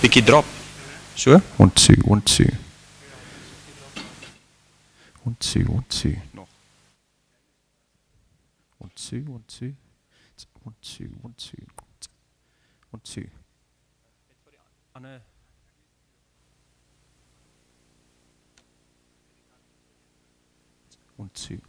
Bietjie drop. So, 1 2 1 2. 1 2 1 2. Nog. 1 2 1 2. 1 2 1 2. 1 2. Ander 1 2.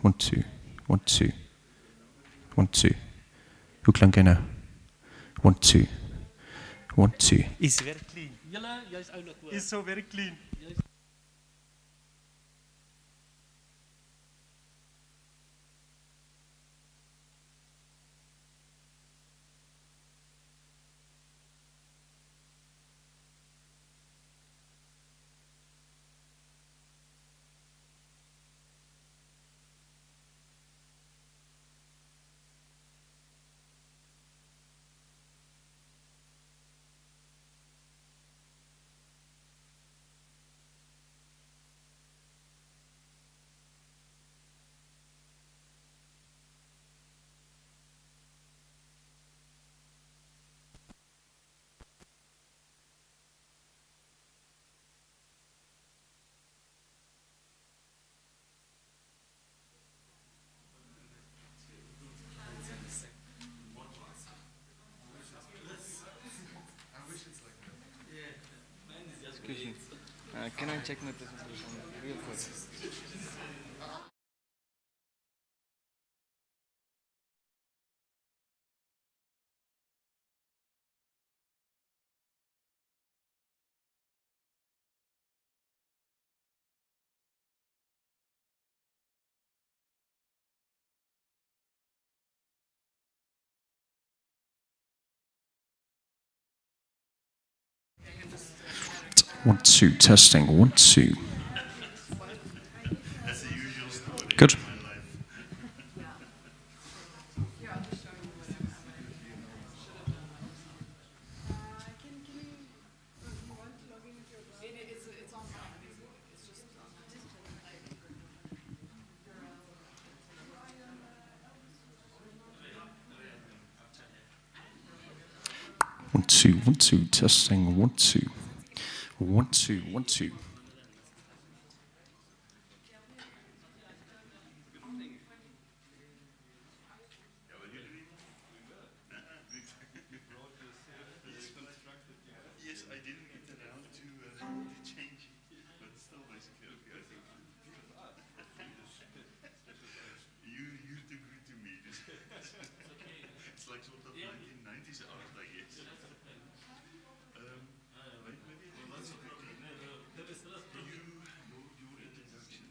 One, two, 1 2. 1 2. Hoe klink hy nou? 1 2. 1 2. Is very clean. Julle, jy's oulik hoor. Is so very clean. Excuse me. Can I check my presentation real quick? One, two, testing, 1 2. That's the usual story. Good. One, two, 1 2, testing, 1 2. 1 2 1 2. Yes, I didn't get around to change it, but it's still basically okay, I think. You're too good to me. It's like sort of 1990s art, I guess. Maybe I can your introduction.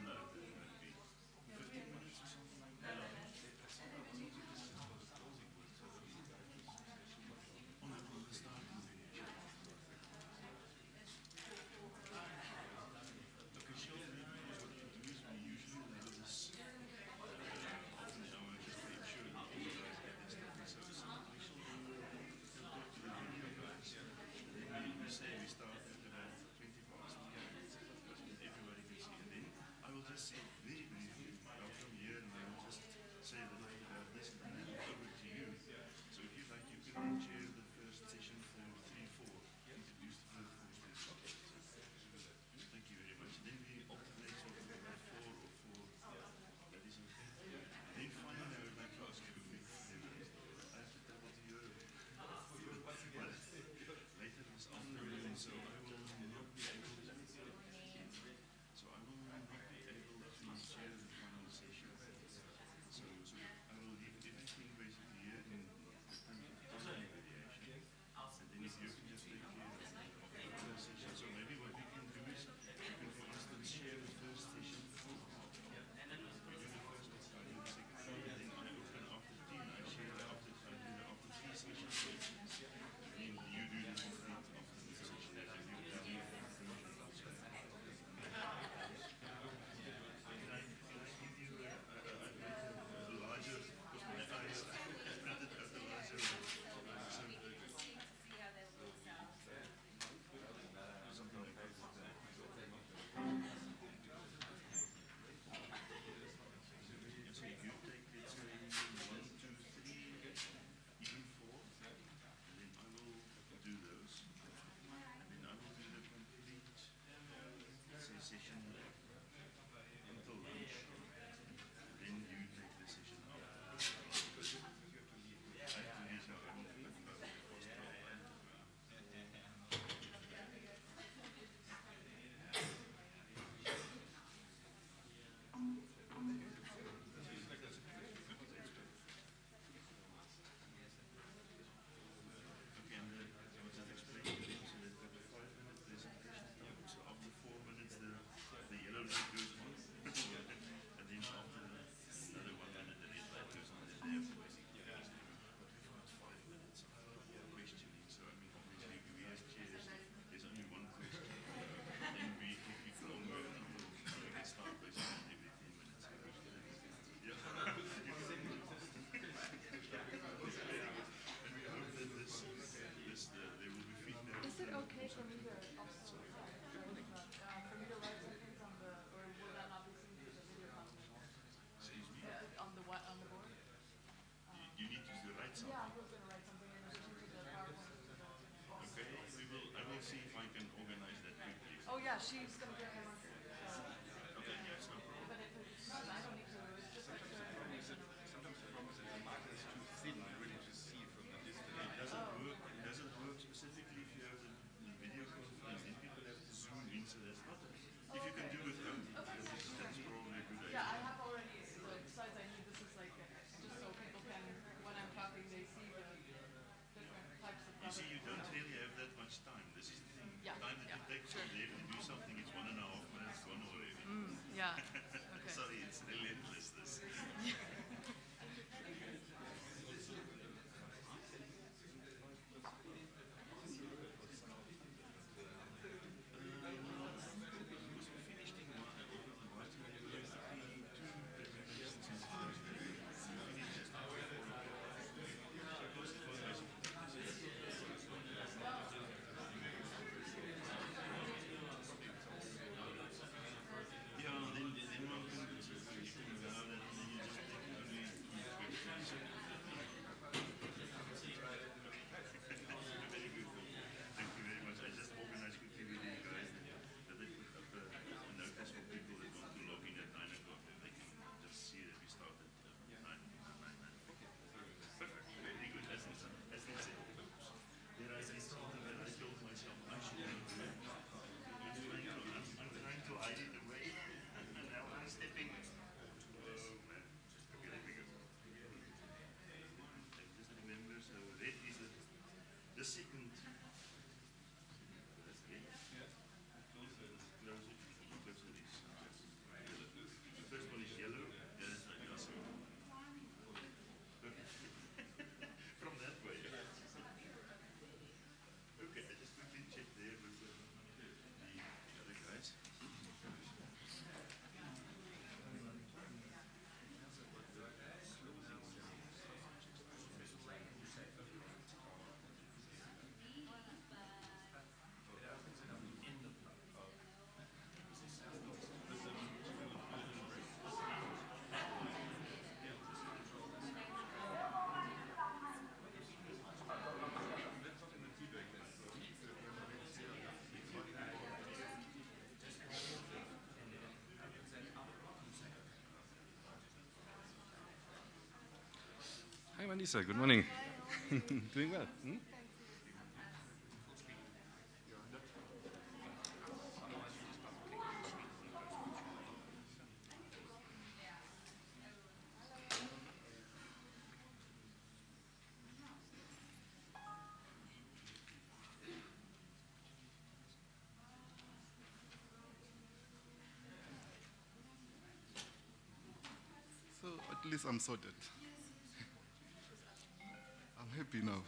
No, maybe 15 minutes or something like that. On the start of the okay, show me because what you do is we usually let this just make sure that you guys get this stuff. So it's not official. she's going to bring him on. Okay, yes, no problem. But if it's not, I don't need to. It's just like Sometimes the problem is that the marker is too thin really to see from the distance. It doesn't work specifically if you have the video conference, then people have to zoom in, so that's not, if you can do it, that's probably a good idea. Yeah, I have already the slides I need. This is like just so people can, when I'm talking, they see the different types of You see, you don't really have that much time. This is the thing. Yeah, The time that yeah, it takes from there to do something, it's 1.5 minutes gone already. Yeah. Okay. Sorry, it's relentless, this. Yeah, then one can do something. You can allow that, and then you just take only questions. Very good. Thank you very much. I just organized quickly with you guys that they put up a notice for people that want to log in at 9 o'clock. That they can just see that we start at 9. Perfect. Very good. As they said. There I did something that I told myself I should not do. I'm trying to hide it away. And now I'm stepping. Oh man. Okay, there we go. Just remember, so red is the second. That's red. Close it. Close it is. The first one is yellow. Yeah, that's right. Awesome. From that way. Okay, I just quickly check there with the other guys. Hi, Manisa. Good morning. Doing well. So at least I'm sorted. I'm happy now.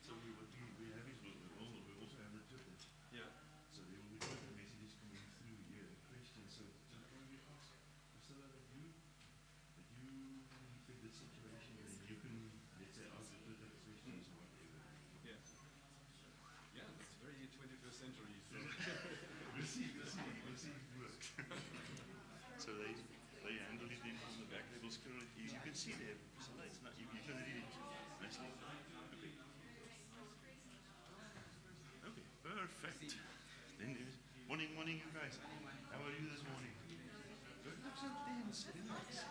So what we have is we also have the Twitter. Yeah. So there will be Twitter messages coming through here, questions. So can we ask, Priscilla, that you fit this situation and you can, let's say, ask the Twitter questions or whatever. Yeah. Yeah, that's very 21st century. So. We'll see if it works. So they handle it then from the back. They will scroll it. You can see there. So it's not, you can read it nicely. Okay. Okay, perfect. Then morning, you guys. How are you this morning? Good. Look so tense. Relax.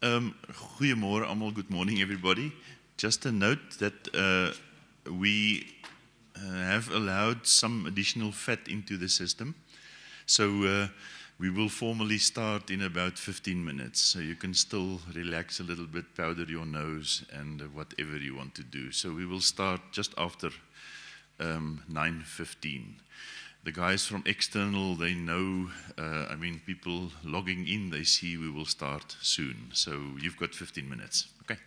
Goeiemorgen allemaal, good morning everybody. Just a note that we have allowed some additional fat into the system. So we will formally start in about 15 minutes. So you can still relax a little bit, powder your nose and whatever you want to do. So we will start just after 9:15. The guys from external, they know, people logging in, they see we will start soon. So you've got 15 minutes, okay?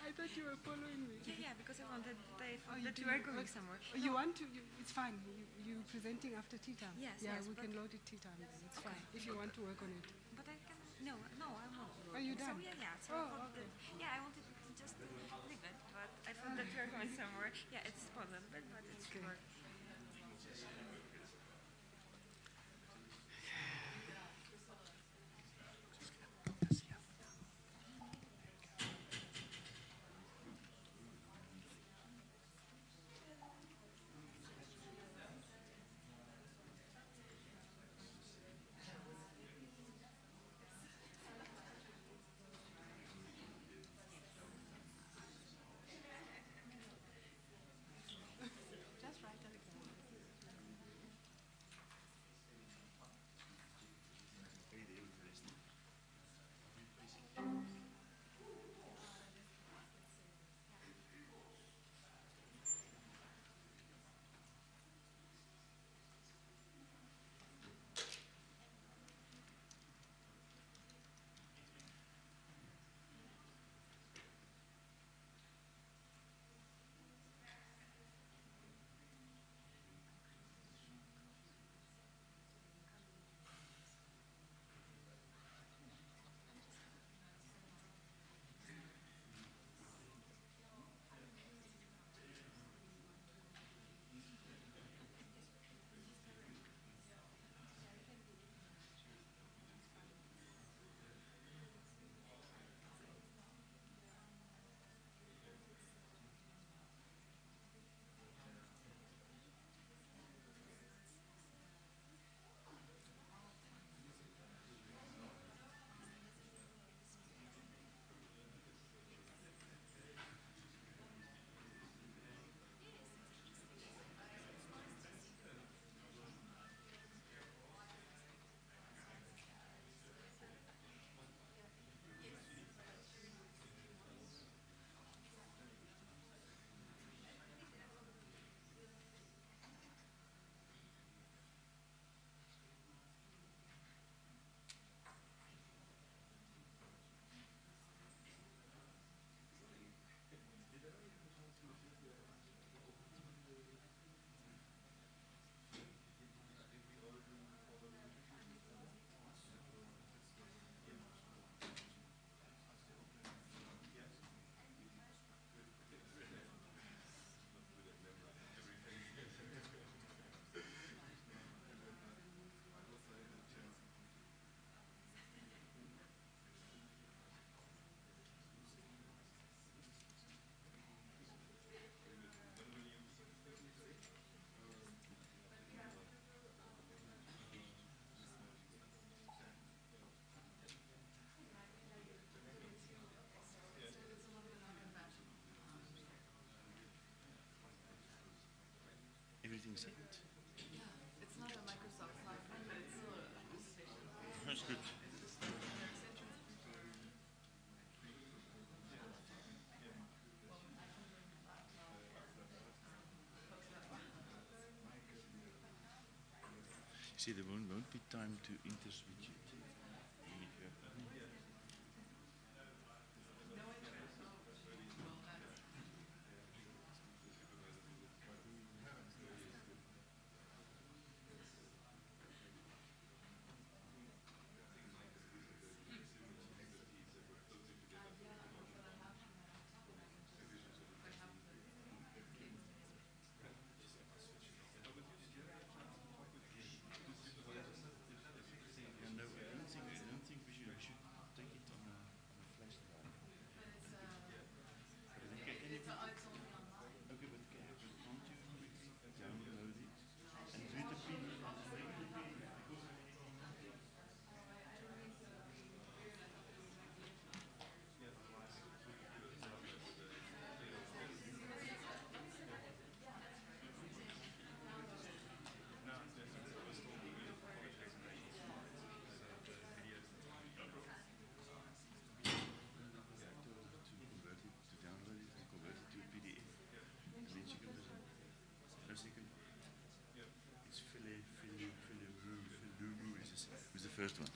I thought you were following me. Yeah, because I wanted that you were going somewhere. You want to? It's fine. You presenting after tea time? Yes, Yeah, yes, we but- can load it tea time. Then. It's Okay. fine. If you want to work on it. But I can. No, I'm not. Are you So done? yeah. So Oh, I thought okay. I wanted to just leave it, but I thought that you were going somewhere. Yeah, it's paused, but it's Okay. work. Just write Alexander. Everything set? It's not a Microsoft platform, but it's still a station. That's good. see there won't be time to interswitch it. No, I don't think we should take it on a flash drive. But it's It's only online. Okay, but can't you download it and do the PDF and make it a PDF? To download it and convert it to a PDF. And then you can it's Filuru is the first one.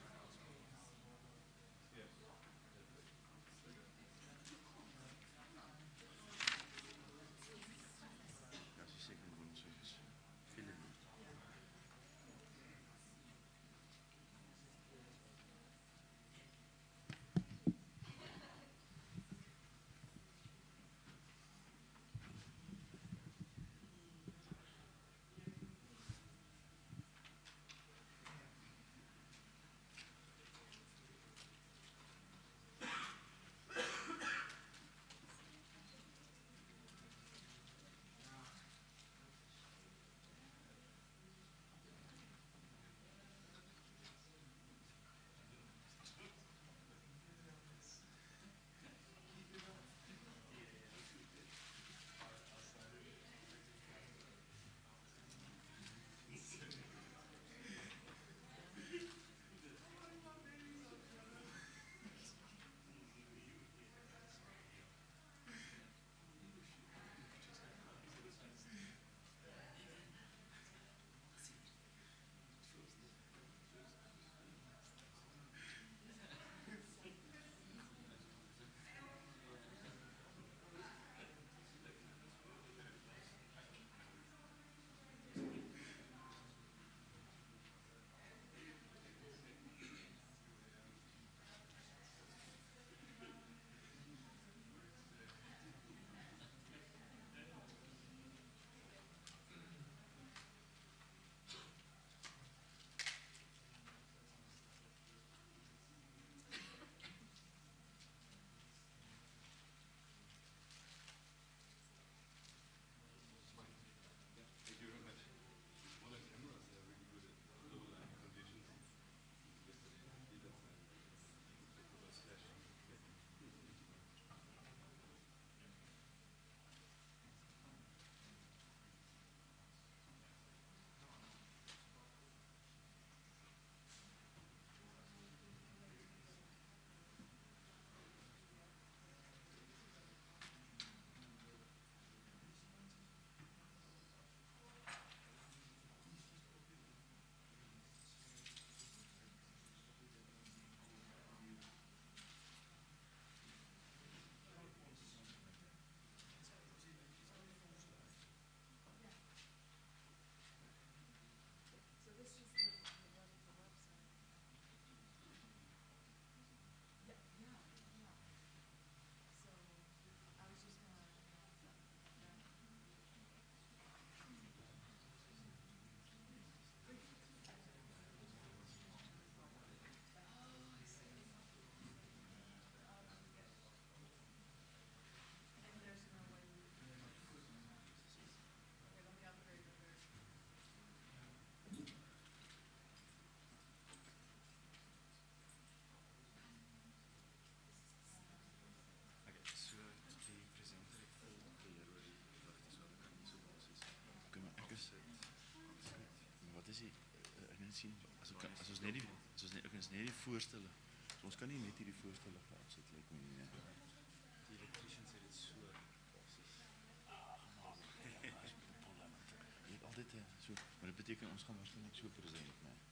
That's the second one, so it's Filuru. Wat is die? Ek net sien as ons net die voorstelle. So ons kan nie net hierdie voorstelle afsit lyk my nie. Die elektriesiens het dit so basies. Jy het altyd so, maar dit beteken ons gaan waarskynlik so present, né?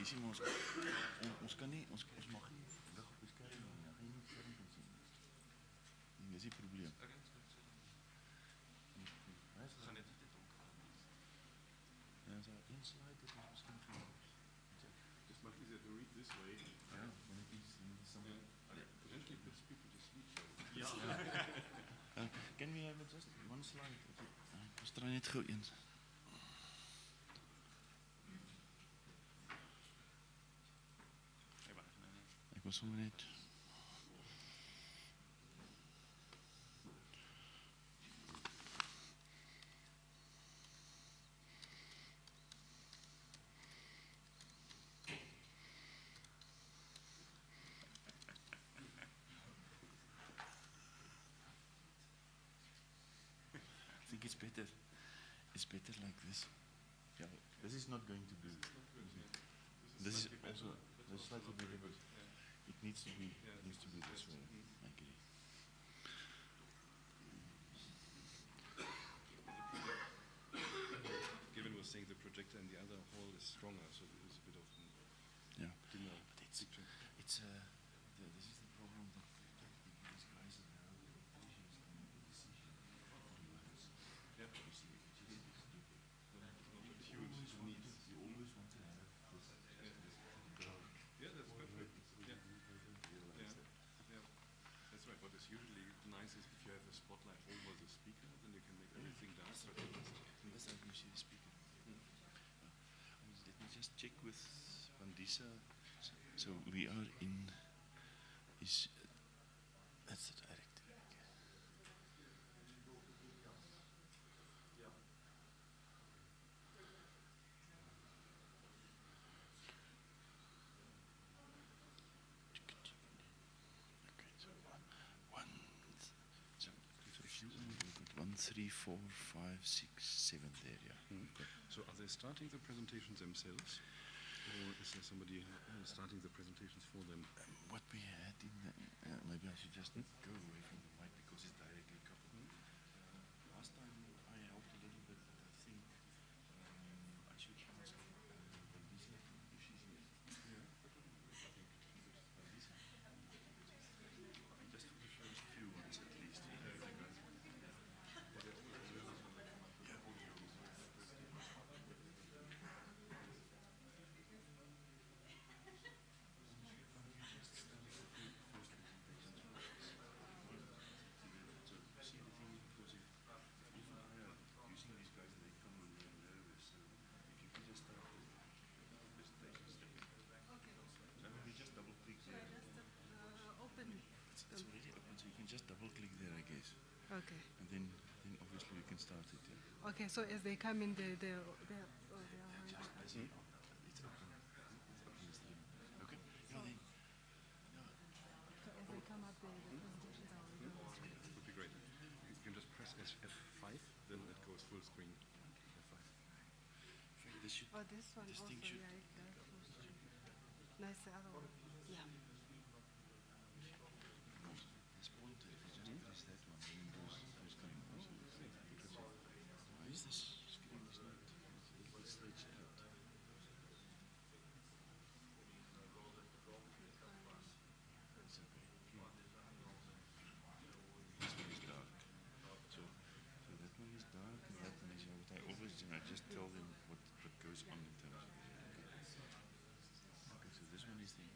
Jy sien ons kan nie ons mag nie lig op die skerm nie. Dan gaan jy nie die skerm kan sien. En dis die probleem. Gaan net dit donker. Ja, so een slide is miskien genoeg. It's much easier to read this way. Ja, when it is something. Potentially puts people to sleep. Can we have just one slide? Ons draai net gou eens. Ek was sommer net. I think it's better like this. Yeah, this is not going to do. This is also, this slightly bigger. It needs to be this way. I agree. Given was saying the projector in the other hall is stronger, so there is a bit of Yeah, dimmer. but it's this is the problem that these guys are now decisions. Yeah. You always want to have this. Yeah, that's perfect. Yeah. That's right. What is usually nice is if you have a spotlight over the speaker, then you can make everything dark. And that's how you see the speaker. Let me just check with Vandisa. So we are in. That's the director. Okay, so if you want, we've got 1, 3, 4, 5, 6, 7 there, yeah. So are they starting the presentations themselves? Or is there somebody starting the presentations for them? What we had in maybe I should just go away from the mic because it's directly coupled. Last time I helped a little bit, but I think I should ask Lisa if she's here. Lisa? Just for the first few ones at least. It's already open, so you can just double click there, I guess. Okay. And then obviously you can start it. Yeah. Okay, so as they come in, It's open. It's open the stream. Okay. Yeah, then. So as they come up, the presentations are already on the screen. Would be great. You can just press F5, then it goes full screen. F5. This should. Oh, this one This also, thing should. yeah, it does. No, it's the other one. Yeah. This pointer, if you just press that one, then it goes full screen. Why is this screen is not stretched out? It's okay. This one is dark. So that one is dark and that one is what I always do. I just tell them what goes on in terms of it. Okay, so this one is the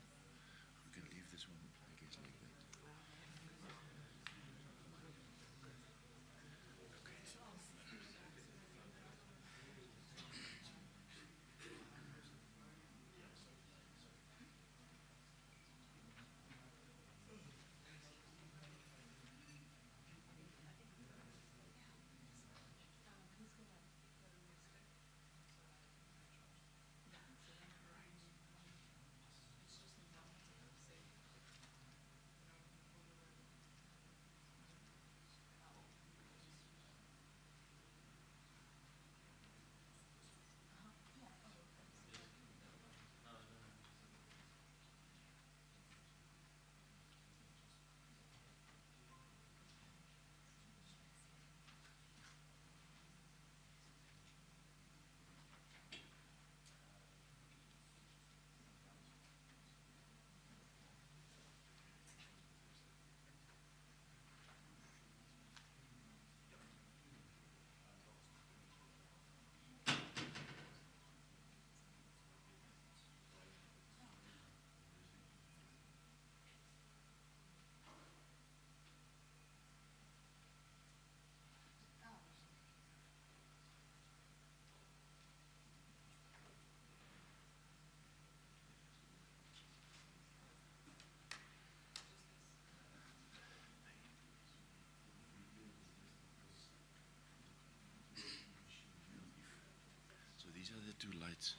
two lights.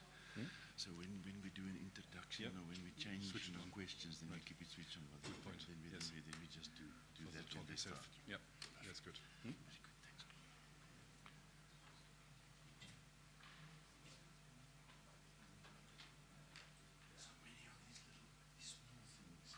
So when we do an introduction or when we change questions, then we keep it switched on. Good point. Then we just do that when they start. Yeah, that's good. Very good, thanks. So many of these small things.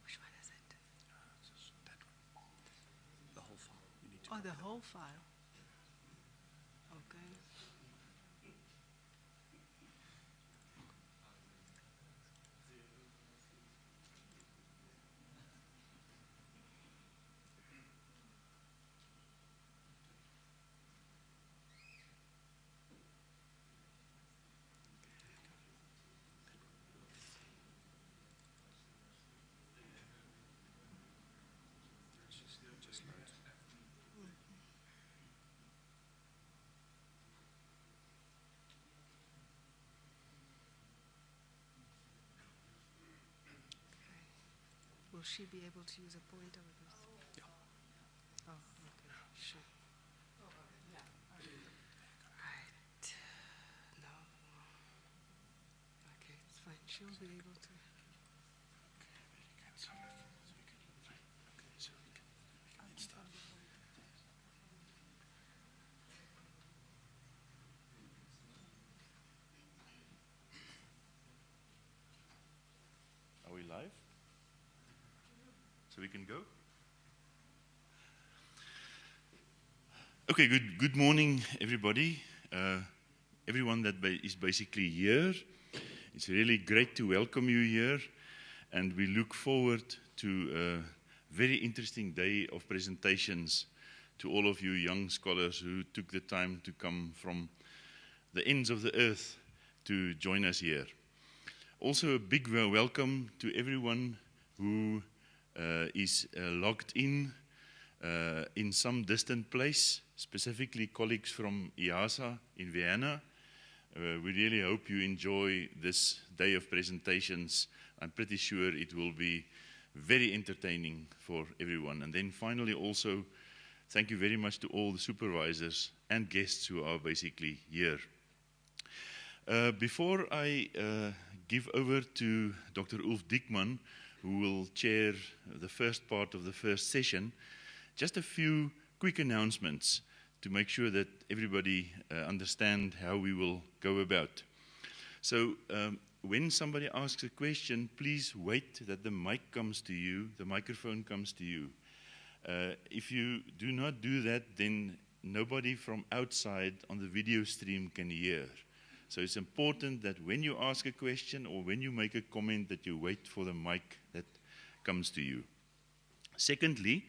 Which one is it? That one. The whole file. You need to Oh, the whole file. Okay. just loads. Will she be able to use a pointer with this? Yeah. Oh, okay, sure. Right. No. Okay, it's fine. She'll be able to. So we can start. Are we live? So we can go? Okay, good morning, everybody. Everyone that is basically here. It's really great to welcome you here, and we look forward to a very interesting day of presentations to all of you young scholars who took the time to come from the ends of the earth to join us here. Also, a big welcome to everyone who is logged in some distant place, specifically colleagues from IASA in Vienna. We really hope you enjoy this day of presentations. I'm pretty sure it will be very entertaining for everyone. And then finally also, thank you very much to all the supervisors and guests who are basically here. Before I give over to Dr. Ulf Dickmann, who will chair the first part of the first session, just a few quick announcements to make sure that everybody understand how we will go about. So when somebody asks a question, please wait that the mic comes to you, the microphone comes to you. If you do not do that, then nobody from outside on the video stream can hear. So it's important that when you ask a question or when you make a comment that you wait for the mic that comes to you. Secondly,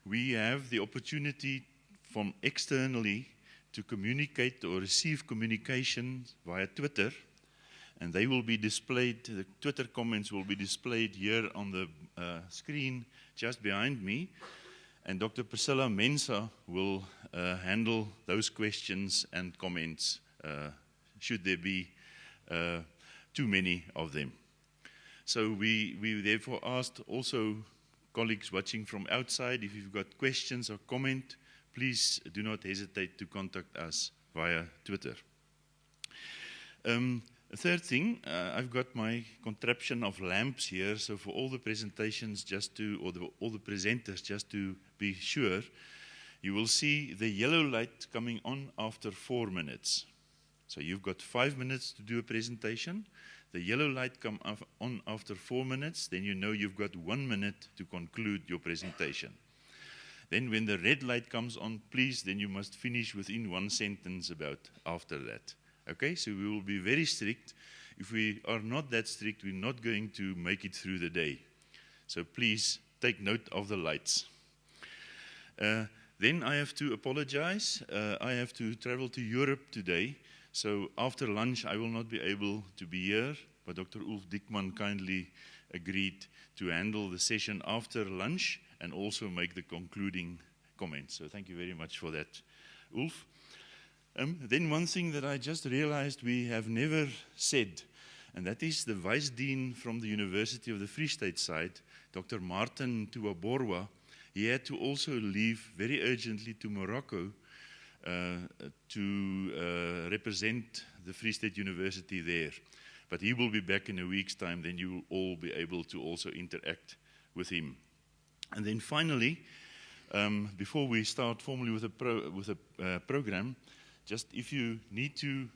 we have the opportunity from externally to communicate or receive communication via Twitter. and they will be displayed, the Twitter comments will be displayed here on the screen just behind me, and Dr. Priscilla Mensah will handle those questions and comments, should there be too many of them. So we therefore asked also colleagues watching from outside, if you've got questions or comment, please do not hesitate to contact us via Twitter. A third thing, I've got my contraption of lamps here, so for all the presentations all the presenters, just to be sure, you will see the yellow light coming on after 4 minutes. So you've got 5 minutes to do a presentation. The yellow light comes on after 4 minutes, then you know you've got 1 minute to conclude your presentation. Then when the red light comes on, please, then you must finish within 1 sentence about after that. Okay, so we will be very strict. If we are not that strict, we're not going to make it through the day. So please take note of the lights. Then I have to apologize. I have to travel to Europe today. So after lunch, I will not be able to be here, but Dr. Ulf Dickmann kindly agreed to handle the session after lunch and also make the concluding comments. So thank you very much for that, Ulf. Then one thing that I just realized we have never said, and that is the Vice Dean from the University of the Free State side, Dr. Martin Tuaborwa. He had to also leave very urgently to Morocco to represent the Free State University there. But he will be back in a week's time, then you will all be able to also interact with him. And then finally, before we start formally with a program, just if you need to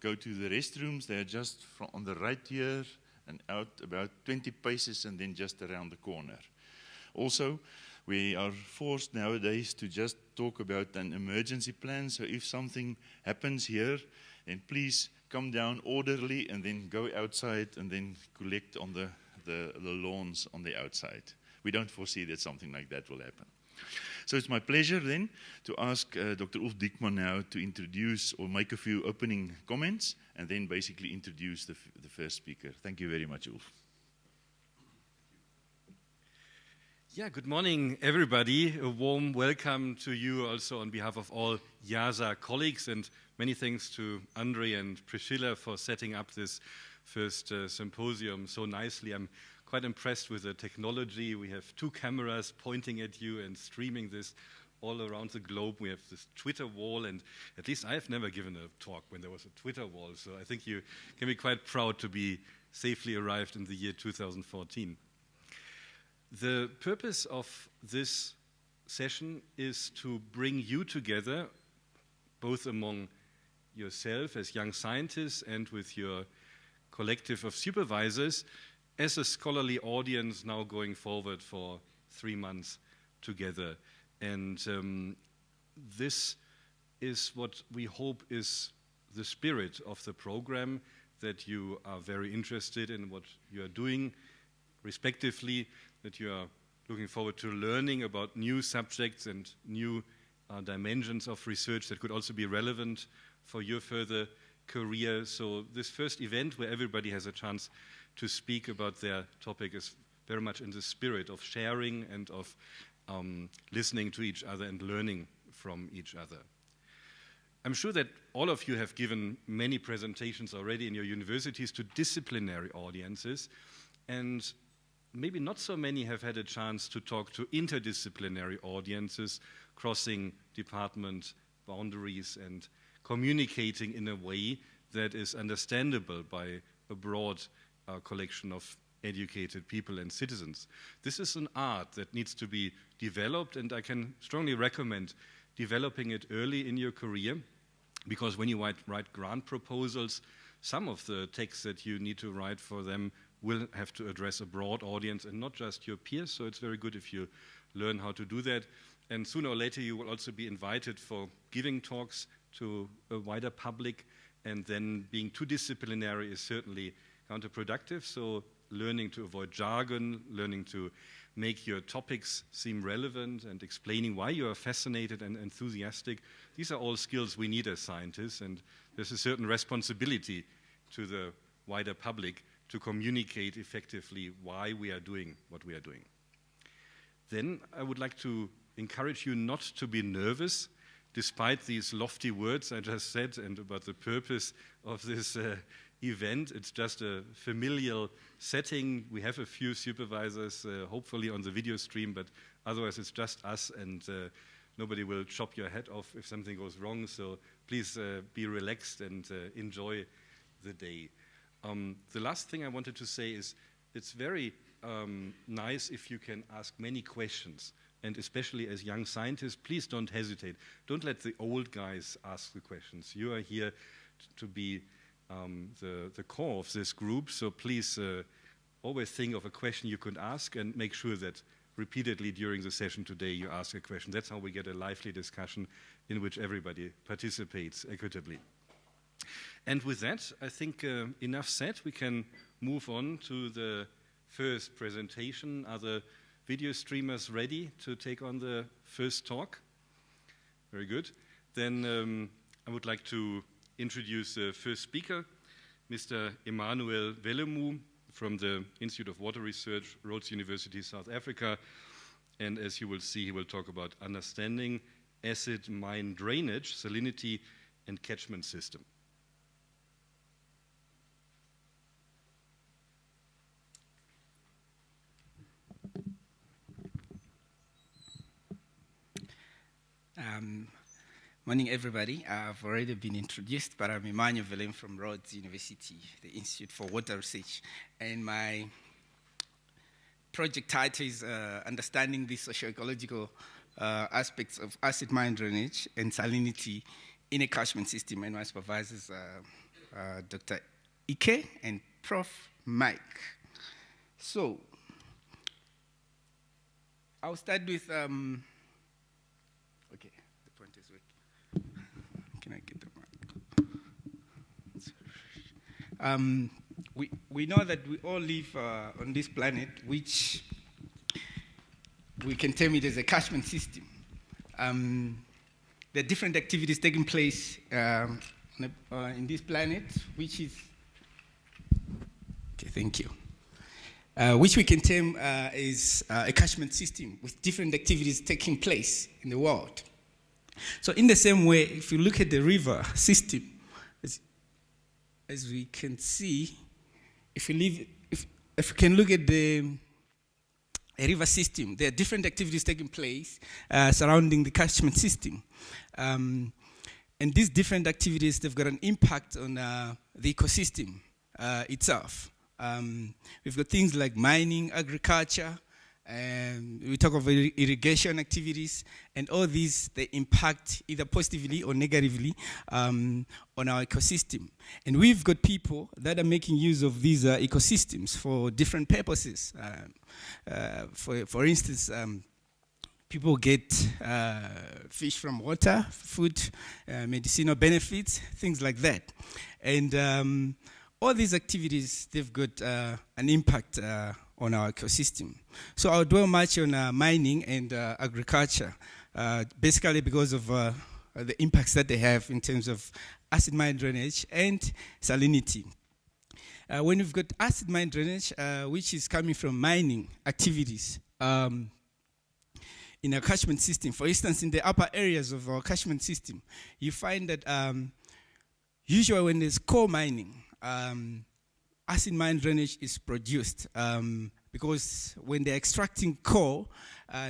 go to the restrooms, they are just on the right here and out about 20 paces and then just around the corner. Also, we are forced nowadays to just talk about an emergency plan. So if something happens here, then please come down orderly and then go outside and then collect on the lawns on the outside. We don't foresee that something like that will happen. So it's my pleasure then to ask Dr. Ulf Dickmann now to introduce or make a few opening comments and then basically introduce the first speaker. Thank you very much, Ulf. Yeah, good morning, everybody. A warm welcome to you also on behalf of all YASA colleagues, and many thanks to Andre and Priscilla for setting up this first symposium so nicely. I'm quite impressed with the technology. We have 2 cameras pointing at you and streaming this all around the globe. We have this Twitter wall, and at least I've never given a talk when there was a Twitter wall, so I think you can be quite proud to be safely arrived in the year 2014. The purpose of this session is to bring you together, both among yourself as young scientists and with your collective of supervisors, as a scholarly audience now going forward for 3 months together. And this is what we hope is the spirit of the program, that you are very interested in what you are doing, respectively, that you are looking forward to learning about new subjects and new dimensions of research that could also be relevant for your further career. So this first event where everybody has a chance to speak about their topic is very much in the spirit of sharing and of listening to each other and learning from each other. I'm sure that all of you have given many presentations already in your universities to disciplinary audiences, and maybe not so many have had a chance to talk to interdisciplinary audiences, crossing department boundaries and communicating in a way that is understandable by a broad collection of educated people and citizens. This is an art that needs to be developed, and I can strongly recommend developing it early in your career, because when you write grant proposals, some of the texts that you need to write for them will have to address a broad audience and not just your peers, so it's very good if you learn how to do that. And sooner or later you will also be invited for giving talks to a wider public, and then being too disciplinary is certainly counterproductive, so learning to avoid jargon, learning to make your topics seem relevant, and explaining why you are fascinated and enthusiastic, these are all skills we need as scientists, and there's a certain responsibility to the wider public to communicate effectively why we are doing what we are doing. Then I would like to encourage you not to be nervous, despite these lofty words I just said and about the purpose of this event. It's just a familial setting. We have a few supervisors, hopefully on the video stream, but otherwise it's just us, and nobody will chop your head off if something goes wrong. So please be relaxed and enjoy the day. The last thing I wanted to say is it's very nice if you can ask many questions. And especially as young scientists, please don't hesitate. Don't let the old guys ask the questions. You are here to be the core of this group, so please always think of a question you could ask and make sure that repeatedly during the session today you ask a question. That's how we get a lively discussion in which everybody participates equitably. And with that, I think enough said. We can move on to the first presentation. Are the video streamers ready to take on the first talk? Very good. Then I would like to introduce the first speaker, Mr. Emmanuel Velemu from the Institute of Water Research, Rhodes University, South Africa. And as you will see, he will talk about understanding acid mine drainage, salinity, and catchment system. Morning, everybody. I've already been introduced, but I'm Emmanuel Velemu from Rhodes University, the Institute for Water Research. And my project title is Understanding the Socio-Ecological Aspects of Acid Mine Drainage and Salinity in a Catchment System. And my supervisors are Dr. Ike and Prof. Mike. So, I'll start with... okay, the point is working. Can I get the mic? We know that we all live on this planet, which we can term it as a catchment system. There are different activities taking place in this planet, which is... Okay, thank you. Which we can term as a catchment system with different activities taking place in the world. So in the same way, if you look at the river system, as we can see, if we can look at the river system, there are different activities taking place surrounding the catchment system. And these different activities, they've got an impact on the ecosystem itself. We've got things like mining, agriculture, and we talk of irrigation activities, and all these, they impact either positively or negatively on our ecosystem. And we've got people that are making use of these ecosystems for different purposes. For instance, people get fish from water, food, medicinal benefits, things like that. And all these activities, they've got an impact on our ecosystem. So I'll dwell much on mining and agriculture, basically because of the impacts that they have in terms of acid mine drainage and salinity. When we've got acid mine drainage, which is coming from mining activities in our catchment system, for instance, in the upper areas of our catchment system, you find that usually when there's coal mining, acid mine drainage is produced because when they're extracting coal,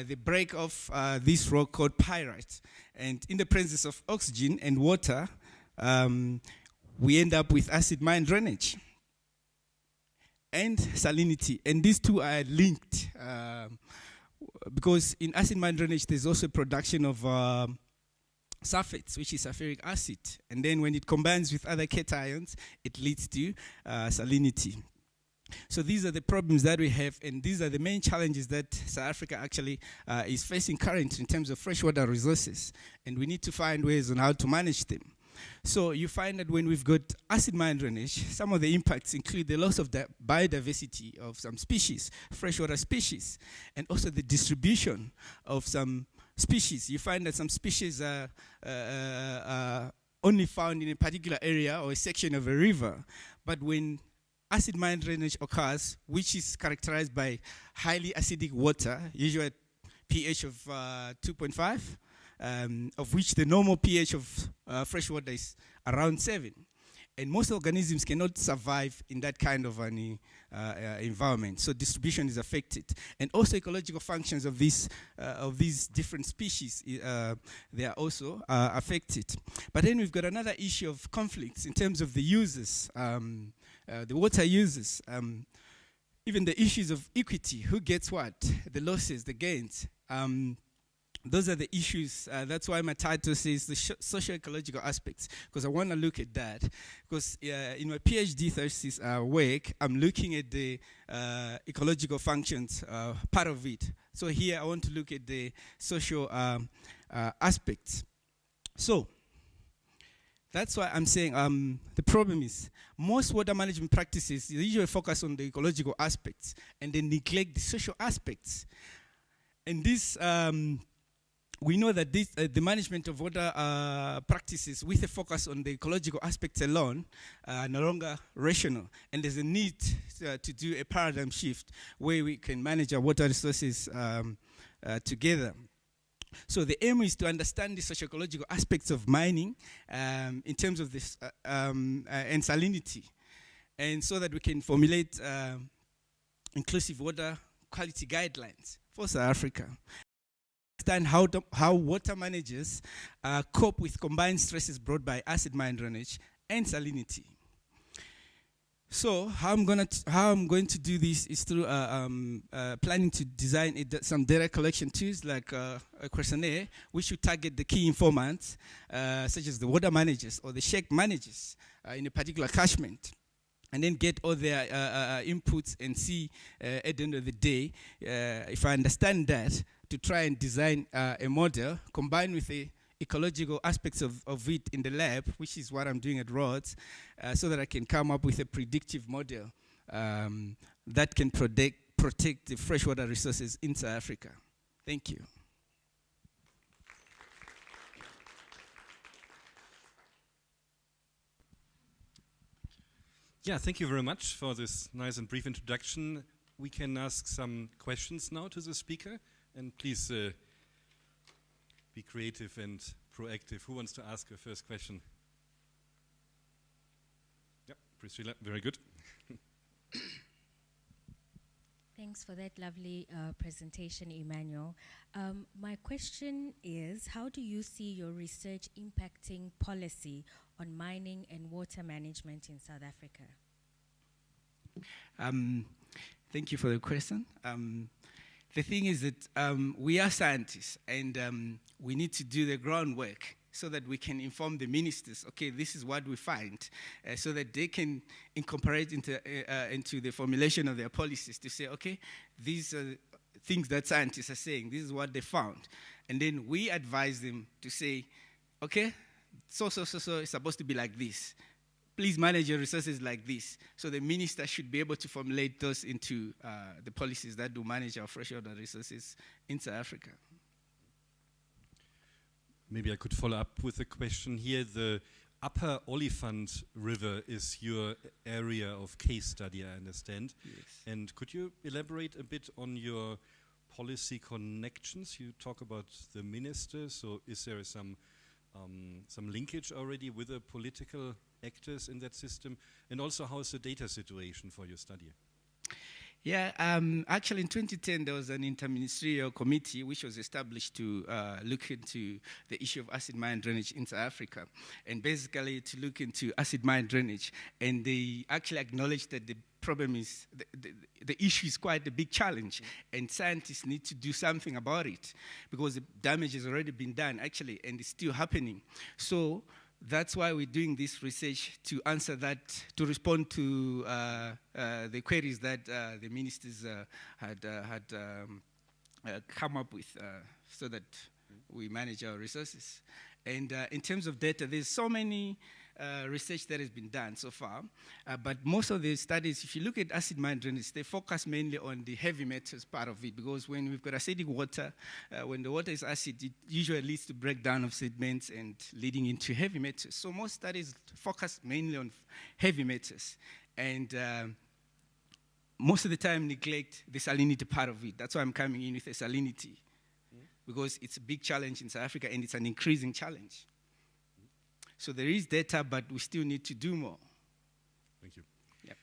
they break off this rock called pyrite. And in the presence of oxygen and water, we end up with acid mine drainage and salinity. And these two are linked because in acid mine drainage, there's also production of sulfates, which is sulfuric acid. And then when it combines with other cations, it leads to salinity. So these are the problems that we have, and these are the main challenges that South Africa actually is facing currently in terms of freshwater resources. And we need to find ways on how to manage them. So you find that when we've got acid mine drainage, some of the impacts include the loss of the biodiversity of some species, freshwater species, and also the distribution of some species. You find that some species are only found in a particular area or a section of a river, but when acid mine drainage occurs, which is characterized by highly acidic water, usually at pH of 2.5, of which the normal pH of fresh water is around 7. And most organisms cannot survive in that kind of an environment, so distribution is affected. And also ecological functions of these different species, they are also affected. But then we've got another issue of conflicts in terms of the users, the water users, even the issues of equity, who gets what, the losses, the gains. Those are the issues. That's why my title says the socio-ecological aspects, because I want to look at that. Because in my PhD thesis work, I'm looking at the ecological functions part of it. So here I want to look at the social aspects. So that's why I'm saying the problem is most water management practices usually focus on the ecological aspects and they neglect the social aspects. And this we know that this, the management of water practices with a focus on the ecological aspects alone are no longer rational. And there's a need to do a paradigm shift where we can manage our water resources together. So the aim is to understand the socio-ecological aspects of mining in terms of this and salinity, and so that we can formulate inclusive water quality guidelines for South Africa. Understand how water managers cope with combined stresses brought by acid mine drainage and salinity. So how I'm going to do this is through planning to design some data collection tools like a questionnaire, which should target the key informants, such as the water managers or the sheik managers in a particular catchment, and then get all their inputs and see at the end of the day, if I understand that, to try and design a model combined with the ecological aspects of it in the lab, which is what I'm doing at Rhodes, so that I can come up with a predictive model that can protect the freshwater resources in South Africa. Thank you. Yeah, thank you very much for this nice and brief introduction. We can ask some questions now to the speaker, and please be creative and proactive. Who wants to ask a first question? Yeah, Priscilla, very good. Thanks for that lovely presentation, Emmanuel. My question is, how do you see your research impacting policy on mining and water management in South Africa? Thank you for the question. The thing is that we are scientists, and we need to do the groundwork so that we can inform the ministers, okay, this is what we find, so that they can incorporate into the formulation of their policies to say, okay, these are things that scientists are saying, this is what they found. And then we advise them to say, okay, so it's supposed to be like this. Please manage your resources like this. So the minister should be able to formulate those into the policies that do manage our freshwater resources in South Africa. Maybe I could follow up with a question here. The Upper Oliphant River is your area of case study, I understand. Yes. And could you elaborate a bit on your policy connections? You talk about the minister, so is there some linkage already with the political actors in that system? And also, how is the data situation for your study? Yeah, actually in 2010 there was an interministerial committee which was established to look into the issue of acid mine drainage in South Africa, and basically to look into acid mine drainage. And they actually acknowledged that the problem is, the issue is quite a big challenge, and scientists need to do something about it because the damage has already been done actually, and it's still happening. So that's why we're doing this research, to answer that, to respond to the queries that the ministers had come up with, so that we manage our resources. And in terms of data, there's so many research that has been done so far, but most of the studies, if you look at acid mine drainage, they focus mainly on the heavy metals part of it, because when we've got acidic water, when the water is acid, it usually leads to breakdown of sediments and leading into heavy metals. So most studies focus mainly on heavy metals. And most of the time neglect the salinity part of it. That's why I'm coming in with the salinity, because it's a big challenge in South Africa and it's an increasing challenge. So there is data, but we still need to do more. Thank you. Yep.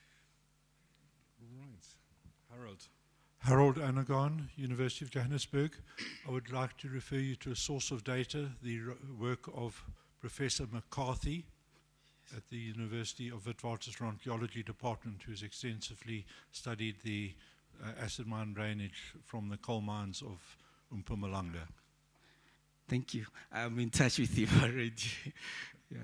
All right. Harold. Harold Anagon, University of Johannesburg. I would like to refer you to a source of data, the work of Professor McCarthy at the University of Witwatersrand Geology Department, who has extensively studied the acid mine drainage from the coal mines of Mpumalanga. Thank you. I'm in touch with you already. Yeah.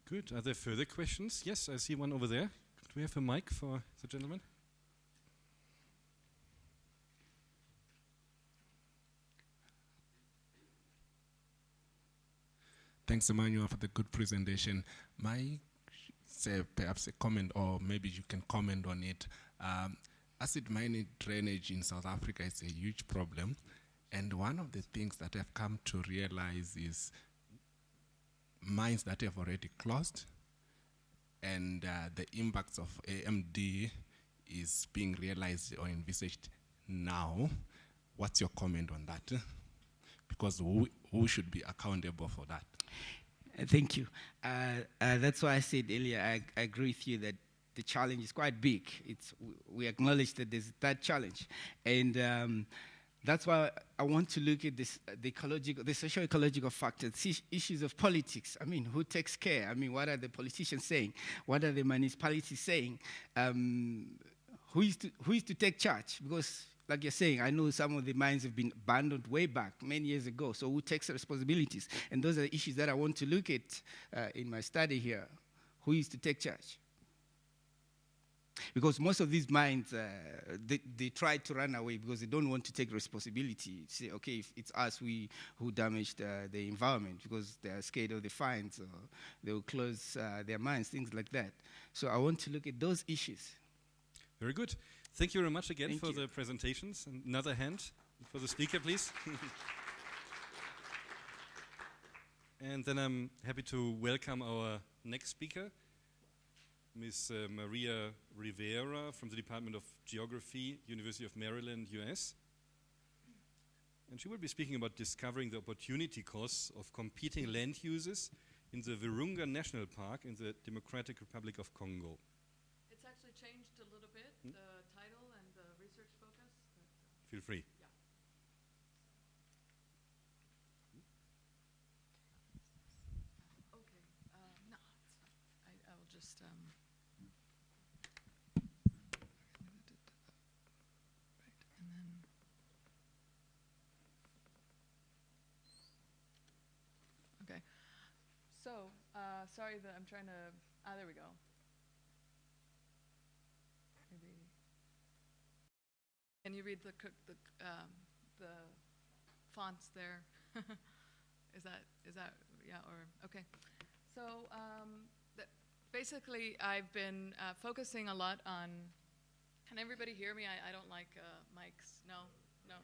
Good. Are there further questions? Yes, I see one over there. Do we have a mic for the gentleman? Thanks, Emmanuel, for the good presentation. My, say, perhaps a comment, or maybe you can comment on it. Acid mining drainage in South Africa is a huge problem. And one of the things that I've come to realize is mines that have already closed, and the impacts of AMD is being realized or envisaged now. What's your comment on that? Because who should be accountable for that? Thank you. That's why I said earlier, I agree with you that the challenge is quite big. We acknowledge that there's that challenge. And that's why I want to look at this, the socio-ecological factors, issues of politics. I mean, who takes care? I mean, what are the politicians saying? What are the municipalities saying? Who is to take charge? Because, like you're saying, I know some of the mines have been abandoned way back, many years ago. So who takes the responsibilities? And those are the issues that I want to look at in my study here. Who is to take charge? Because most of these mines, they try to run away because they don't want to take responsibility. Say, okay, if it's us who damaged the environment, because they are scared of the fines, or they will close their mines, things like that. So I want to look at those issues. Very good. Thank you very much again for the presentations. Another hand for the speaker, please. And then I'm happy to welcome our next speaker, Ms. Maria Rivera from the Department of Geography, University of Maryland, US. And she will be speaking about discovering the opportunity costs of competing land uses in the Virunga National Park in the Democratic Republic of Congo. It's actually changed a little bit, the title and the research focus. Feel free. Yeah. Okay. No, it's fine. I will just... Okay. So, sorry that I'm trying to... there we go. Maybe. Can you read the fonts there? Is that yeah, or okay. So basically I've been focusing a lot on, can everybody hear me? I don't like mics. No?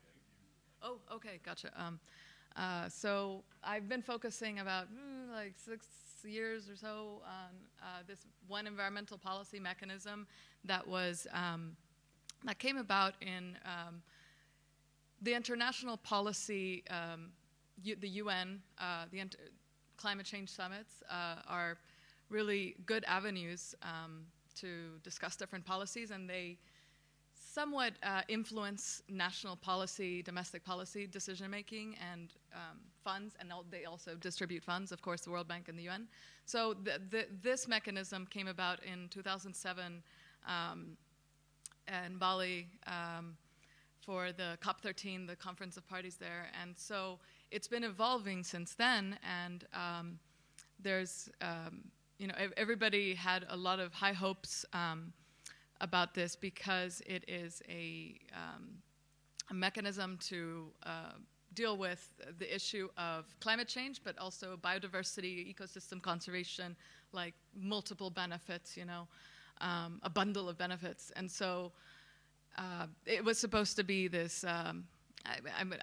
Oh, okay, gotcha. So I've been focusing about like 6 years or so on this one environmental policy mechanism that was that came about in the international policy. The UN, climate change summits are really good avenues to discuss different policies, and they somewhat influence national policy, domestic policy decision-making and funds, and they also distribute funds, of course, the World Bank and the UN. So this mechanism came about in 2007 in Bali for the COP13, the Conference of Parties there. And so it's been evolving since then, and there's, everybody had a lot of high hopes about this because it is a mechanism to deal with the issue of climate change, but also biodiversity, ecosystem conservation, like multiple benefits, a bundle of benefits. And so it was supposed to be this, I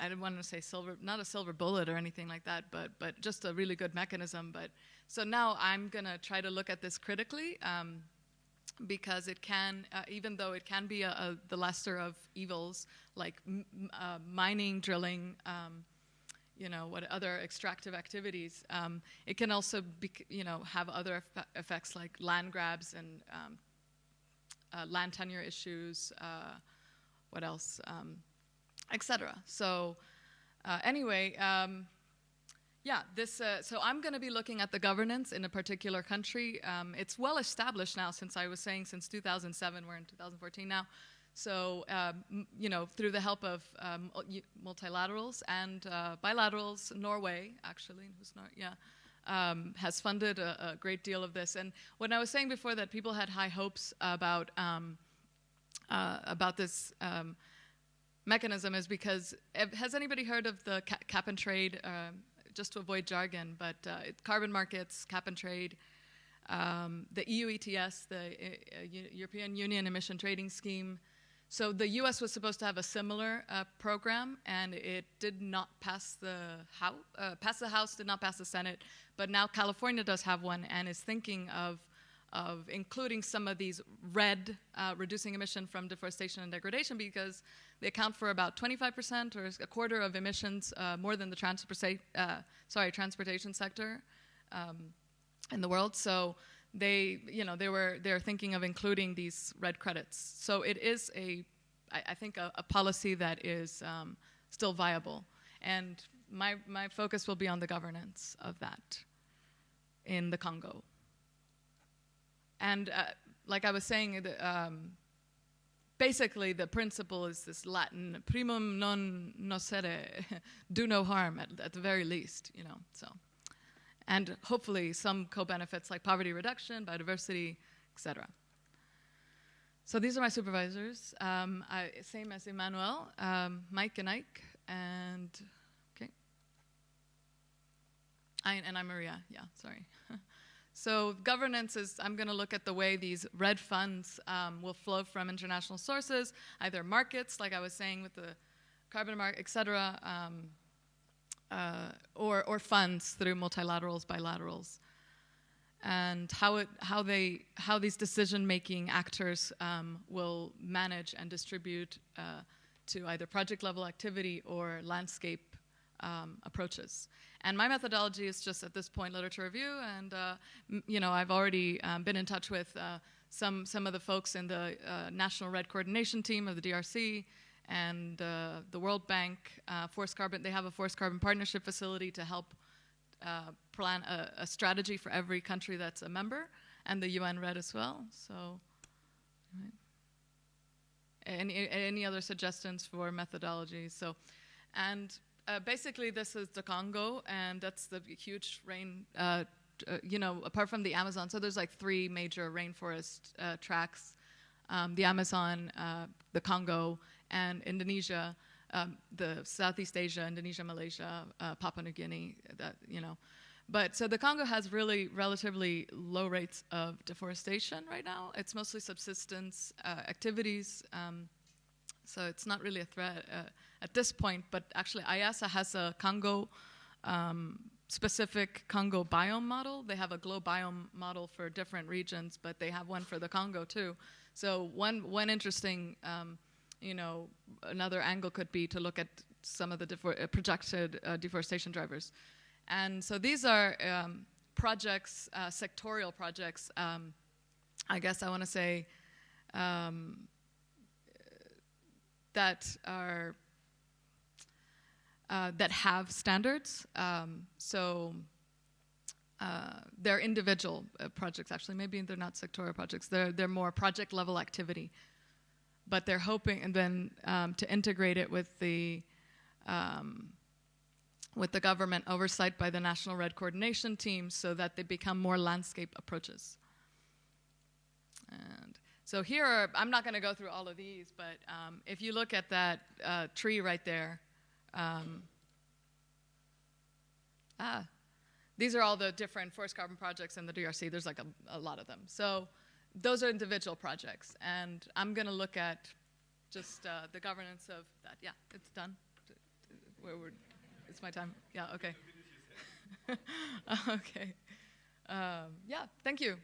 don't want to say not a silver bullet or anything like that, but just a really good mechanism. But so now I'm going to try to look at this critically. because it can, even though it can be the lesser of evils, like mining, drilling, what other extractive activities, it can also be, have other effects like land grabs and land tenure issues, what else, etc. So anyway, so I'm going to be looking at the governance in a particular country. It's well established now, since I was saying since 2007, we're in 2014 now. So, through the help of multilaterals and bilaterals, Norway, actually, has funded a great deal of this. And when I was saying before that people had high hopes about this mechanism is because, has anybody heard of the cap and trade, just to avoid jargon, but carbon markets, cap and trade, the EU ETS, the European Union Emission Trading Scheme. So the US was supposed to have a similar program, and it did not pass the House, did not pass the Senate, but now California does have one and is thinking of including some of these red, reducing emission from deforestation and degradation, because they account for about 25% or a quarter of emissions, more than the transportation sector in the world. So they're thinking of including these red credits. So it is I think a policy that is still viable. And my focus will be on the governance of that in the Congo. And like I was saying, basically the principle is this Latin primum non nocere, do no harm at the very least, so. And hopefully some co-benefits like poverty reduction, biodiversity, etc. So these are my supervisors, same as Emmanuel, Mike and Ike, and okay. And I'm Maria, sorry. So governance is, I'm going to look at the way these red funds will flow from international sources, either markets, like I was saying with the carbon market, et cetera, or funds through multilaterals, bilaterals, and how these decision-making actors will manage and distribute to either project-level activity or landscape approaches. And my methodology is just at this point literature review, and I've already been in touch with some of the folks in the National Red Coordination Team of the DRC and the World Bank, Forest Carbon. They have a Forest Carbon Partnership facility to help plan a strategy for every country that's a member, and the UN Red as well. So, right. Any other suggestions for methodologies? So, and basically, this is the Congo, and that's the huge rain, apart from the Amazon. So there's like 3 major rainforest tracts, the Amazon, the Congo, and Indonesia, the Southeast Asia, Indonesia, Malaysia, Papua New Guinea, But so the Congo has really relatively low rates of deforestation right now. It's mostly subsistence activities. So it's not really a threat at this point, but actually IASA has a Congo, specific Congo biome model. They have a GLOBIOME model for different regions, but they have one for the Congo too. So one interesting, another angle could be to look at some of the projected deforestation drivers. And so these are projects, sectorial projects, I guess I want to say, that are that have standards. They're individual projects. Actually, maybe they're not sectorial projects. They're more project level activity. But they're hoping, and then to integrate it with the government oversight by the National Red Coordination Team, so that they become more landscape approaches. And so here, I'm not going to go through all of these, but if you look at that tree right there, these are all the different forest carbon projects in the DRC. There's like a lot of them. So those are individual projects, and I'm going to look at just the governance of that. Yeah, it's done. It's my time. Yeah, okay. Okay. Yeah, thank you.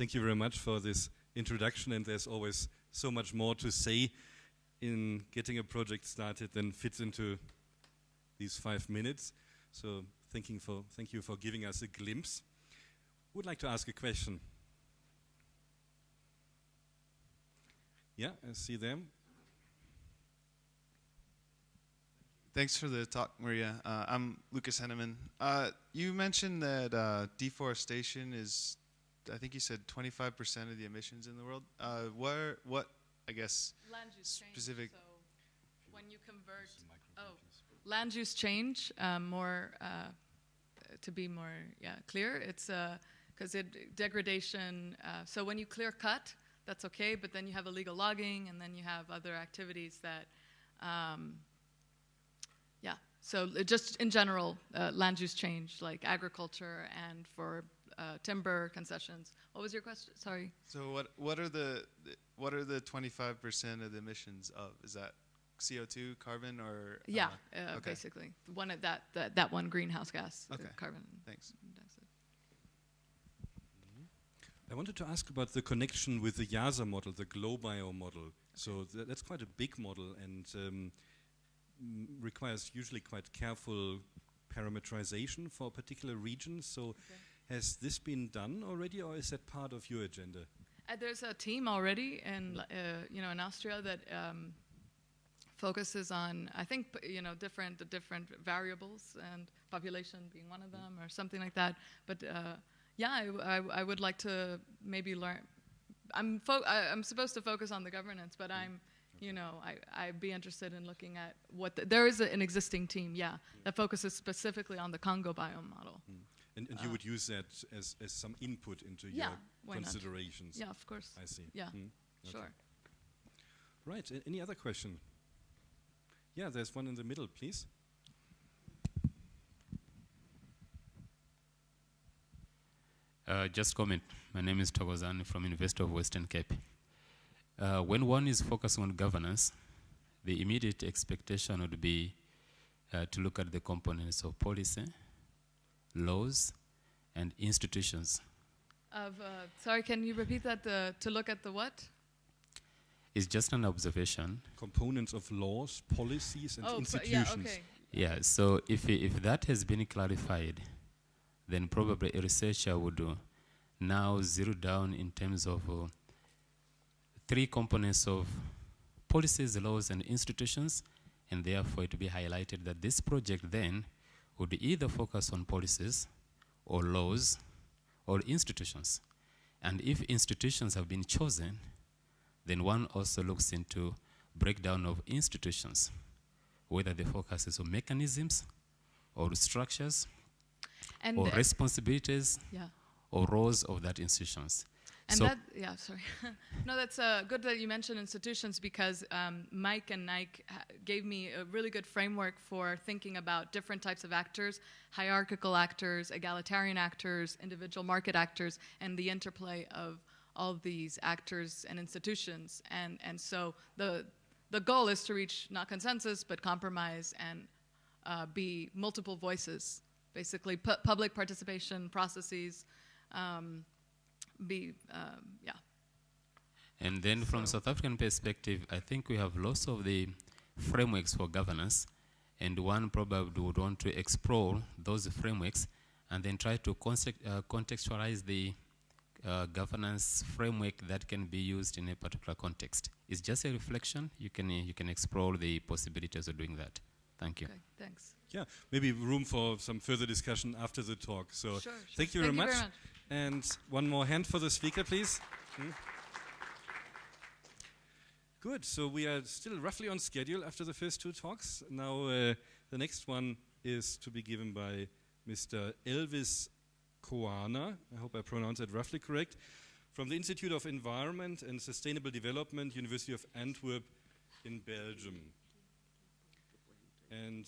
thank you very much for this introduction, and there's always so much more to say in getting a project started than fits into these 5 minutes. So thank you for giving us a glimpse. Would like to ask a question? Yeah, I see them. Thanks for the talk, Maria. I'm Lucas Henneman. You mentioned that deforestation is, I think you said 25% of the emissions in the world. What I guess, land use specific... change, so when you convert, land use change, to be more clear, it's because degradation, so when you clear cut, that's okay, but then you have illegal logging, and then you have other activities that, so just in general, land use change, like agriculture and for timber concessions. What was your question? Sorry. So what are the 25% of the emissions of? Is that CO2, carbon, or? Okay. Basically, that one greenhouse gas, okay. Carbon. Thanks. I wanted to ask about the connection with the YASA model, the GlowBio model. Okay. So that's quite a big model, and requires usually quite careful parameterization for a particular region. So has this been done already, or is that part of your agenda? There's a team already in Austria that focuses on, I think, the different variables, and population being one of them, or something like that. But I would like to maybe learn. I'm supposed to focus on the governance, but I'd be interested in looking at what there is an existing team, that focuses specifically on the Congo biome model. And you would use that as some input into your considerations? Yeah, of course. I see. Yeah, Okay. sure. Right, any other question? Yeah, there's one in the middle, please. Just comment. My name is Togozan from University of Western Cape. When one is focused on governance, the immediate expectation would be to look at the components of policy, laws, and institutions. Sorry, can you repeat that? To look at the what? It's just an observation. Components of laws, policies, and institutions. Yeah, so if that has been clarified, then probably a researcher would now zero down in terms of 3 components of policies, laws, and institutions, and therefore it to be highlighted that this project then would either focus on policies or laws or institutions. And if institutions have been chosen, then one also looks into breakdown of institutions, whether the focus is on mechanisms or structures and or responsibilities or roles of that institutions. And so sorry. No, that's good that you mentioned institutions, because Mike and Nike gave me a really good framework for thinking about different types of actors, hierarchical actors, egalitarian actors, individual market actors, and the interplay of all of these actors and institutions. And so the goal is to reach not consensus, but compromise, and be multiple voices, basically public participation processes, And then from South African perspective, I think we have lots of the frameworks for governance, and one probably would want to explore those frameworks and then try to contextualize the governance framework that can be used in a particular context. It's just a reflection. You can explore the possibilities of doing that. Thank you. Okay, thanks. Yeah, maybe room for some further discussion after the talk. So sure. Thank you very much. And one more hand for the speaker, please. Good, so we are still roughly on schedule after the first 2 talks. Now the next one is to be given by Mr. Elvis Koana, I hope I pronounced it roughly correct, from the Institute of Environment and Sustainable Development, University of Antwerp in Belgium. And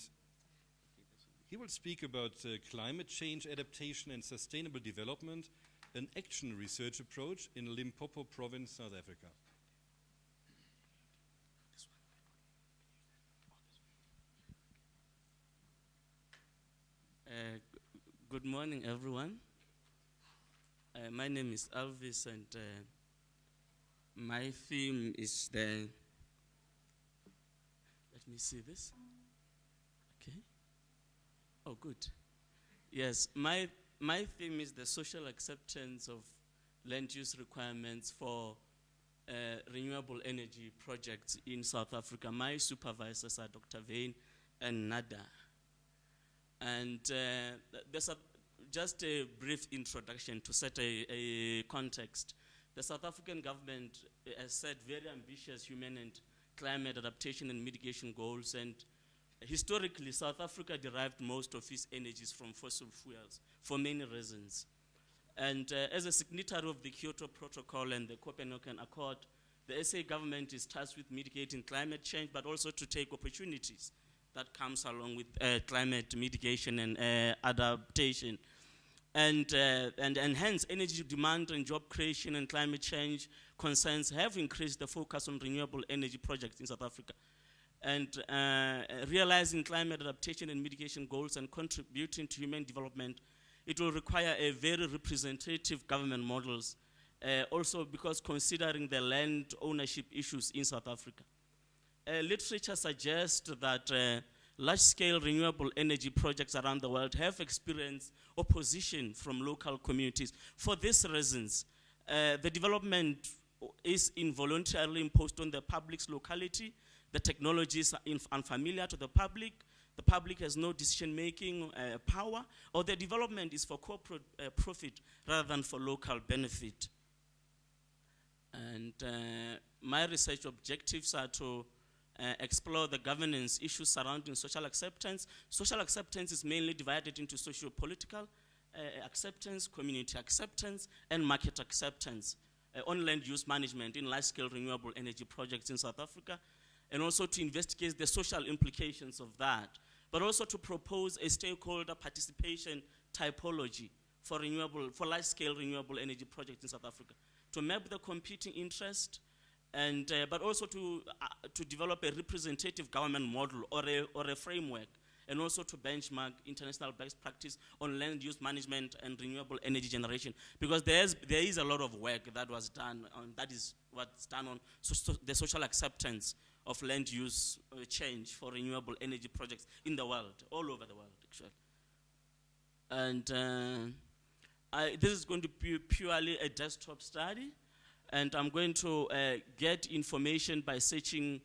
he will speak about climate change adaptation and sustainable development, an action research approach in Limpopo Province, South Africa. Good morning, everyone. My name is Elvis, and my theme is the. Let me see this. Okay. Oh, good. Yes, my theme is the social acceptance of land use requirements for renewable energy projects in South Africa. My supervisors are Dr. Vane and Nada. And there's just a brief introduction to set a context. The South African government has set very ambitious human and climate adaptation and mitigation goals, and historically, South Africa derived most of its energies from fossil fuels for many reasons. And as a signatory of the Kyoto Protocol and the Copenhagen Accord, the SA government is tasked with mitigating climate change, but also to take opportunities that comes along with climate mitigation and adaptation. And hence, energy demand and job creation and climate change concerns have increased the focus on renewable energy projects in South Africa. And realizing climate adaptation and mitigation goals and contributing to human development, it will require a very representative government models, also because considering the land ownership issues in South Africa. Literature suggests that large-scale renewable energy projects around the world have experienced opposition from local communities. For these reasons, the development is involuntarily imposed on the public's locality. The technologies are unfamiliar to the public has no decision-making power, or the development is for corporate profit rather than for local benefit. And my research objectives are to explore the governance issues surrounding social acceptance. Social acceptance is mainly divided into socio-political acceptance, community acceptance, and market acceptance on land use management in large-scale renewable energy projects in South Africa, and also to investigate the social implications of that, but also to propose a stakeholder participation typology for large-scale renewable energy projects in South Africa, to map the competing interest, and but also to develop a representative government model or a framework, and also to benchmark international best practice on land use management and renewable energy generation, because there is a lot of work that was done on, that is what's done on the social acceptance of land use change for renewable energy projects in the world, all over the world, actually. And this is going to be purely a desktop study, and I'm going to get information by searching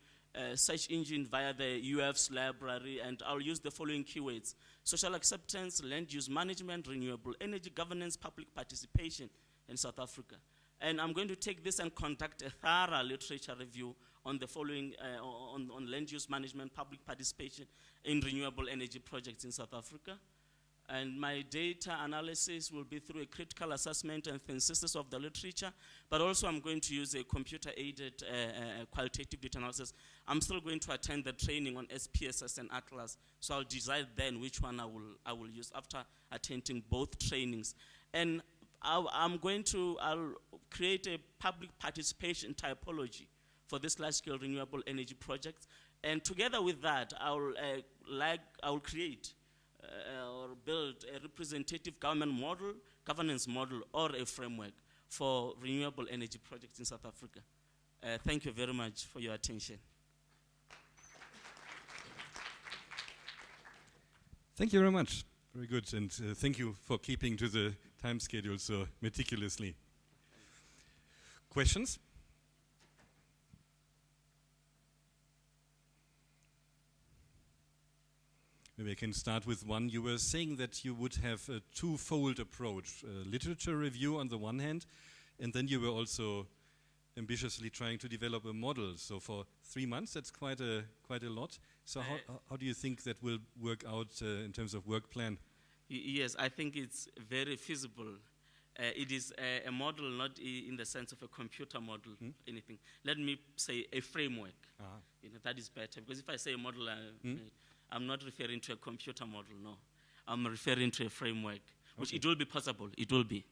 search engine via the UF's library, and I'll use the following keywords: social acceptance, land use management, renewable energy governance, public participation in South Africa. And I'm going to take this and conduct a thorough literature review on the following, on land use management, public participation in renewable energy projects in South Africa. And my data analysis will be through a critical assessment and synthesis of the literature, but also I'm going to use a computer-aided qualitative data analysis. I'm still going to attend the training on SPSS and Atlas, so I'll decide then which one I will use after attending both trainings. And I'll create a public participation typology for this large-scale renewable energy projects, and together with that, I'll create or build a representative governance model, or a framework for renewable energy projects in South Africa. Thank you very much for your attention. Thank you very much. Very good, and thank you for keeping to the time schedule so meticulously. Questions? Maybe I can start with one. You were saying that you would have a twofold approach, literature review on the one hand, and then you were also ambitiously trying to develop a model. So for 3 months, that's quite a lot. So how do you think that will work out in terms of work plan? Yes, I think it's very feasible. It is a model, not in the sense of a computer model, anything. Let me say a framework. That is better, because if I say a model, I'm not referring to a computer model, no. I'm referring to a framework, which it will be possible. It will be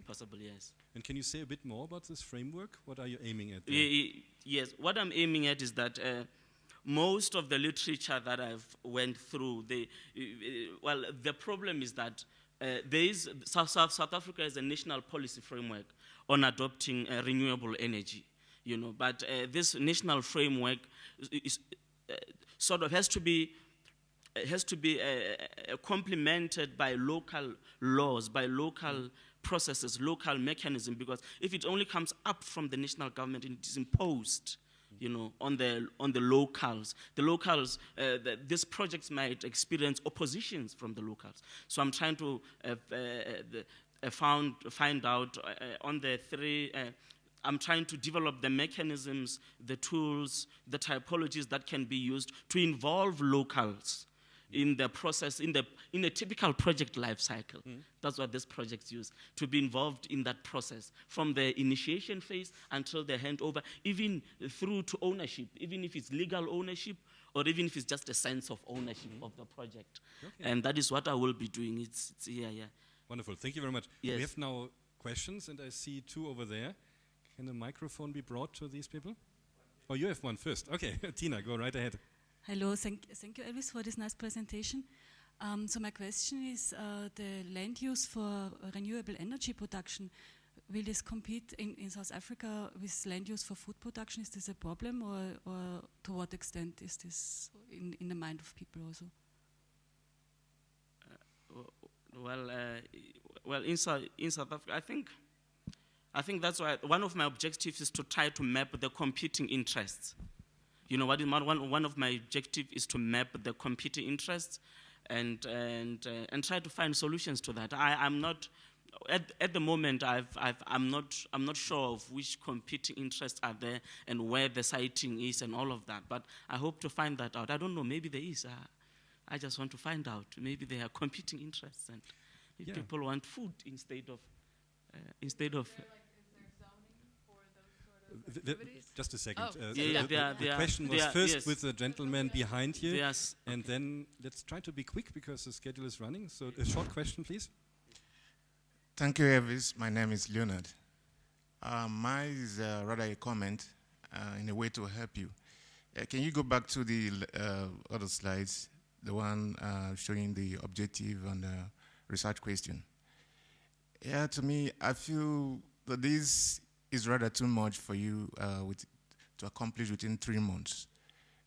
possible, yes. And can you say a bit more about this framework? What are you aiming at? Yes, what I'm aiming at is that most of the literature that I've went through, the problem is that South Africa has a national policy framework on adopting renewable energy, you know, but this national framework is sort of has to be complemented by local laws, by local processes, local mechanism, because if it only comes up from the national government, it is imposed, you know, on the locals. The locals, these projects might experience oppositions from the locals. So I'm trying to find out on the three. I'm trying to develop the mechanisms, the tools, the typologies that can be used to involve locals in the process, in a typical project life cycle. That's what this project use, to be involved in that process, from the initiation phase until the handover, even through to ownership, even if it's legal ownership, or even if it's just a sense of ownership of the project. Okay. And that is what I will be doing. It's yeah. Wonderful, thank you very much. Yes. We have now questions, and I see two over there. Can the microphone be brought to these people? Oh, you have one first. Okay, Tina, go right ahead. Hello, thank you, Elvis, for this nice presentation. So my question is, the land use for renewable energy production, will this compete in South Africa with land use for food production? Is this a problem, or to what extent is this in the mind of people also? Well, in South Africa, I think that's why one of my objectives is to try to map the competing interests. You know, one of my objectives is to map the competing interests and try to find solutions to that. I'm not at the moment. I'm not sure of which competing interests are there and where the siting is and all of that. But I hope to find that out. I don't know. Maybe there is. I just want to find out. Maybe there are competing interests, and if people want food instead of. Just a second. Oh. The question was first with the gentleman behind you, yes. And then let's try to be quick because the schedule is running. So a short question, please. Thank you, Elvis. My name is Leonard. Mine is rather a comment in a way to help you. Can you go back to the other slides, the one showing the objective and the research question? Yeah, to me, I feel that this is rather too much for you to accomplish within 3 months.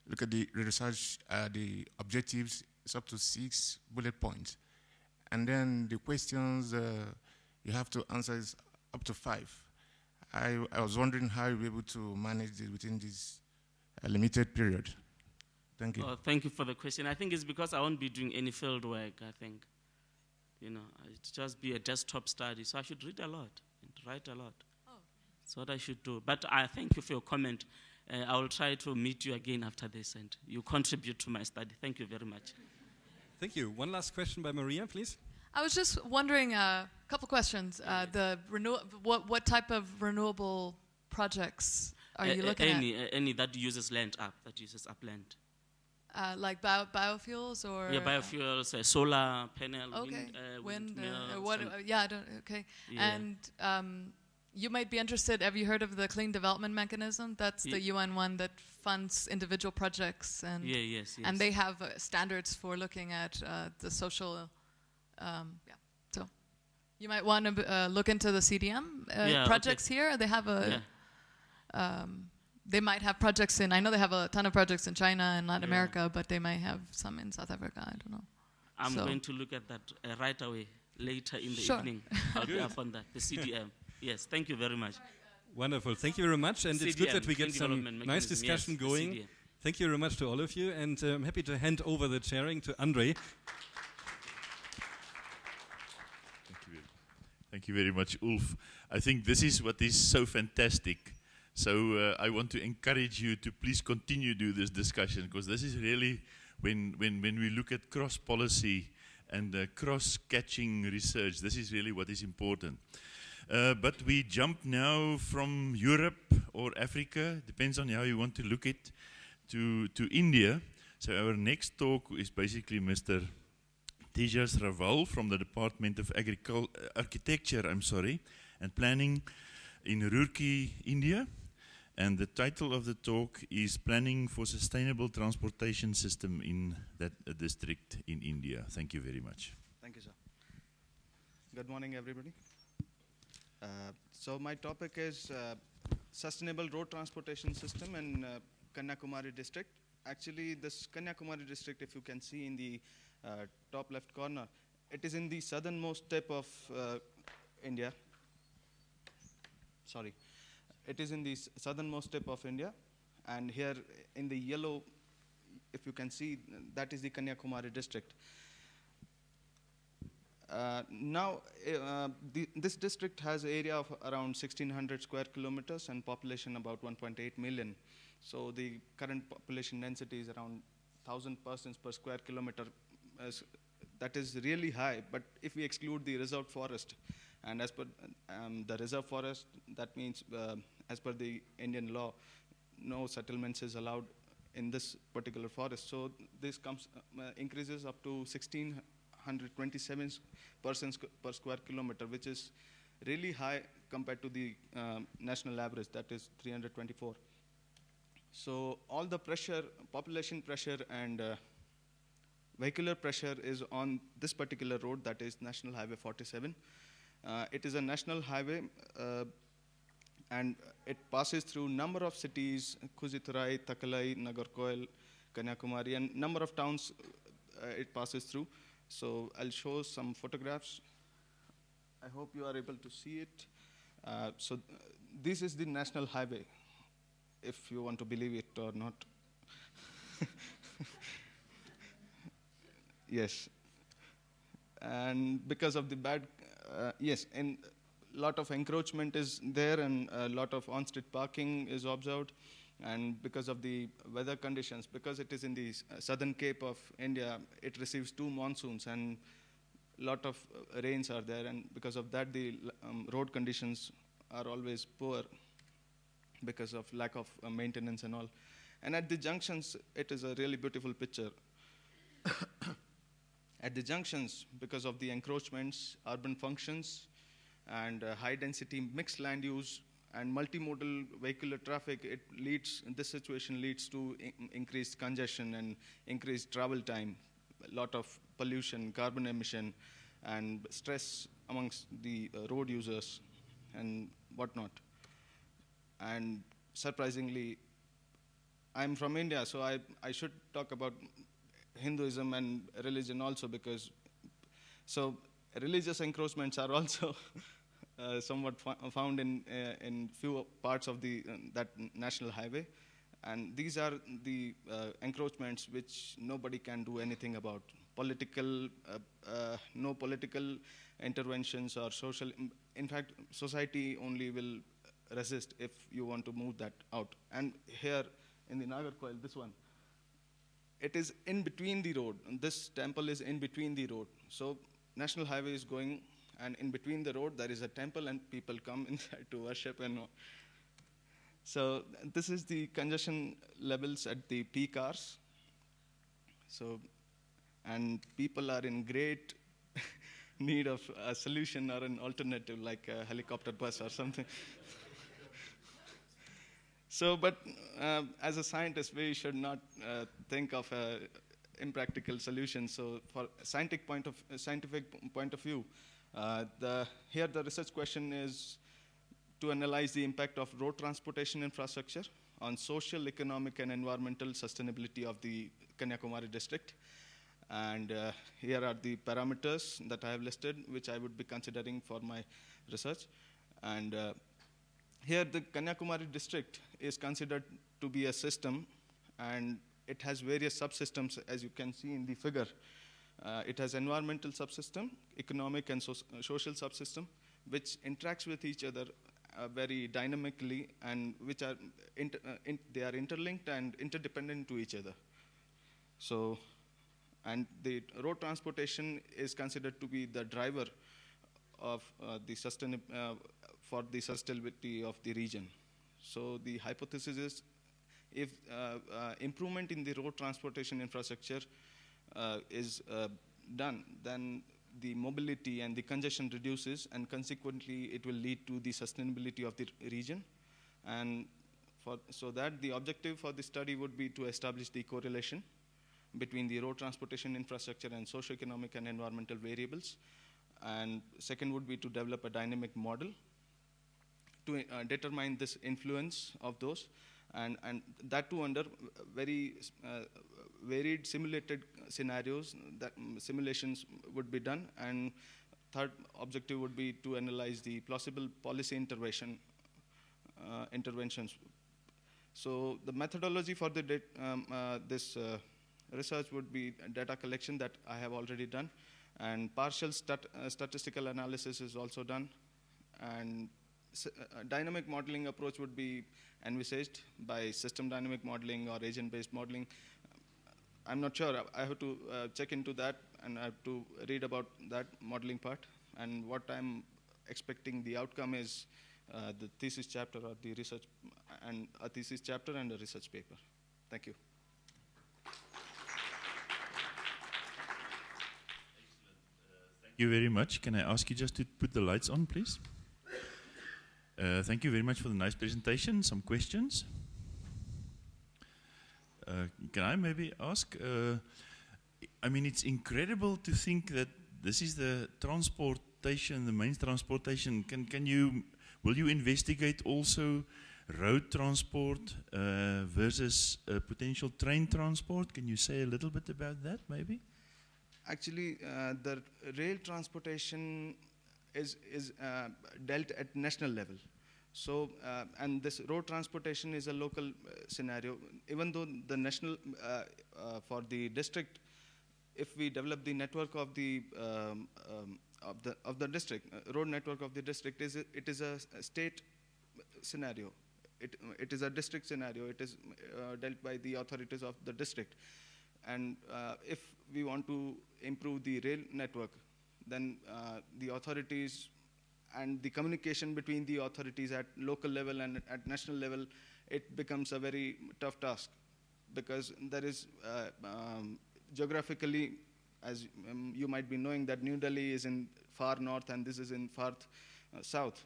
Look at the research, the objectives, it's up to 6 bullet points. And then the questions you have to answer is up to 5. I was wondering how you'll be able to manage it within this limited period. Thank you. Thank you for the question. I think it's because I won't be doing any field work, I think. You know, it'll just be a desktop study. So I should read a lot and write a lot. That's what I should do. But I thank you for your comment. I will try to meet you again after this, and you contribute to my study. Thank you very much. Thank you. One last question by Maria, please. I was just wondering, a couple questions. What type of renewable projects are you looking at? Any that uses land up, that uses upland. Like biofuels or? Yeah, biofuels, solar panel, wind. windmills. Okay. Yeah. And you might be interested. Have you heard of the Clean Development Mechanism? That's the UN one that funds individual projects, and yes. And they have standards for looking at the social. So you might want to look into the CDM projects here. They have they might have projects in. I know they have a ton of projects in China and Latin America, but they might have some in South Africa. I don't know. I'm going to look at that right away later in the evening. I'll be up on that. The CDM. Yes, thank you very much. Wonderful, thank you very much, and it's good that we get some nice discussion going. CDM. Thank you very much to all of you, and I'm happy to hand over the chairing to Andre. Thank you very much, Ulf. I think this is what is so fantastic. So I want to encourage you to please continue to do this discussion, because this is really when we look at cross-policy and cross-catching research, this is really what is important. But we jump now from Europe or Africa, depends on how you want to look at, to India. So our next talk is basically Mr. Tejas Raval from the Department of Architecture and Planning in Roorkee, India. And the title of the talk is Planning for Sustainable Transportation System in that district in India. Thank you very much. Thank you, sir. Good morning, everybody. So my topic is sustainable road transportation system in Kanyakumari district. Actually, this Kanyakumari district, if you can see in the top left corner, it is in the southernmost tip of India. Sorry. It is in the southernmost tip of India. And here in the yellow, if you can see, that is the Kanyakumari district. This district has an area of around 1,600 square kilometers and population about 1.8 million. So the current population density is around 1,000 persons per square kilometer. That is really high, but if we exclude the reserved forest, and as per the reserve forest, that means as per the Indian law, no settlements is allowed in this particular forest. So this increases up to 1,627 persons per square kilometer, which is really high compared to the national average, that is 324. So all the pressure, population pressure and vehicular pressure is on this particular road, that is National Highway 47. It is a national highway and it passes through number of cities, Khuzithurai, Takalai, Nagarkoil, Kanyakumari, and number of towns it passes through. So I'll show some photographs. I hope you are able to see it. This is the national highway, if you want to believe it or not. Yes. And because of the bad, yes, and lot of encroachment is there and a lot of on-street parking is observed. And because of the weather conditions, because it is in the southern Cape of India, it receives 2 monsoons and lot of rains are there. And because of that, the road conditions are always poor because of lack of maintenance and all. And at the junctions, it is a really beautiful picture. At the junctions, because of the encroachments, urban functions, and high density mixed land use and multimodal vehicular traffic, this situation leads to increased congestion and increased travel time, a lot of pollution, carbon emission, and stress amongst the road users and whatnot. And surprisingly, I'm from India, so I should talk about Hinduism and religion also, because religious encroachments are also somewhat found in few parts of that national highway, and these are the encroachments which nobody can do anything about. No political interventions or social. In fact, society only will resist if you want to move that out. And here in the Nagarkoil, this one, it is in between the road. This temple is in between the road. So national highway is going, and in between the road there is a temple, and people come inside to worship and all. So this is the congestion levels at the peak hours. So, and people are in great need of a solution or an alternative, like a helicopter bus or something. So, but as a scientist, we should not think of impractical solutions. So, for scientific point of view, here the research question is to analyze the impact of road transportation infrastructure on social, economic, and environmental sustainability of the Kanyakumari district. And here are the parameters that I have listed, which I would be considering for my research. And here the Kanyakumari district is considered to be a system, and it has various subsystems, as you can see in the figure. It has environmental subsystem, economic and social subsystem, which interacts with each other very dynamically, and which are they are interlinked and interdependent to each other. So, and the road transportation is considered to be the driver of for the sustainability of the region. So the hypothesis is, if improvement in the road transportation infrastructure is done, then the mobility and the congestion reduces, and consequently it will lead to the sustainability of the region. And so that the objective for the study would be to establish the correlation between the road transportation infrastructure and socioeconomic and environmental variables, and second would be to develop a dynamic model to determine this influence of those, and that too under very varied simulated scenarios. That simulations would be done, and third objective would be to analyze the plausible policy interventions. So the methodology for the this research would be data collection that I have already done, and partial statistical analysis is also done, and dynamic modeling approach would be envisaged by system dynamic modeling or agent-based modeling. I'm not sure. I have to check into that, and I have to read about that modeling part. And what I'm expecting the outcome is the thesis chapter or the research, and a thesis chapter and a research paper. Thank you. Thank you very much. Can I ask you just to put the lights on, please? Thank you very much for the nice presentation. Some questions? Can I maybe ask? I mean, it's incredible to think that this is the transportation, the main transportation. Will you investigate also road transport versus potential train transport? Can you say a little bit about that, maybe? Actually, the rail transportation is dealt at national level. So, and this road transportation is a local scenario. Even though the national, for the district, if we develop the network of the district, road network of the district, it is a state scenario. It is a district scenario. It is dealt by the authorities of the district. And if we want to improve the rail network, then the authorities and the communication between the authorities at local level and at national level, it becomes a very tough task, because there is geographically, as you might be knowing, that New Delhi is in far north and this is in far south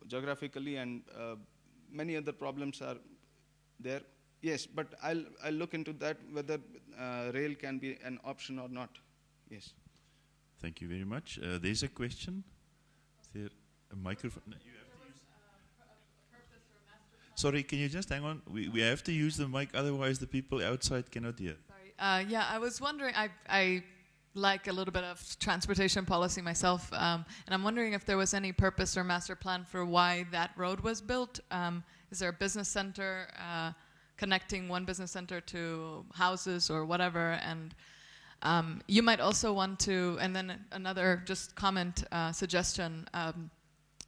geographically, and many other problems are there. Yes, but I'll look into that, whether rail can be an option or not. Yes. Thank you very much. There's a question. Is there a microphone? No, you have to use. Sorry, can you just hang on? We have to use the mic, otherwise the people outside cannot hear. Sorry. Yeah, I was wondering, I like a little bit of transportation policy myself, and I'm wondering if there was any purpose or master plan for why that road was built. Is there a business center connecting one business center to houses or whatever? And you might also want to, and then another just comment, suggestion,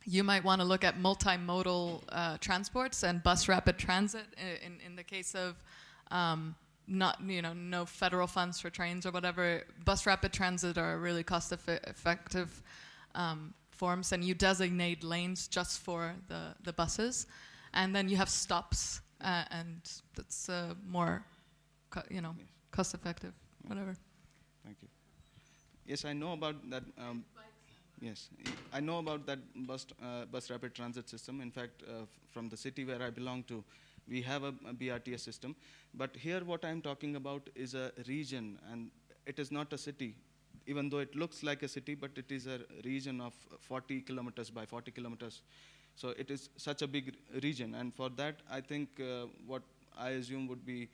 you might want to look at multimodal transports and bus rapid transit in the case of no federal funds for trains or whatever. Bus rapid transit are really cost-effective forms, and you designate lanes just for the buses, and then you have stops, and that's more, cost-effective, whatever. Thank you. Yes, I know about that. Yes, I know about that bus rapid transit system. In fact, from the city where I belong to, we have a BRTS system. But here what I'm talking about is a region, and it is not a city. Even though it looks like a city, but it is a region of 40 kilometers by 40 kilometers. So it is such a big region. And for that, I think what I assume would be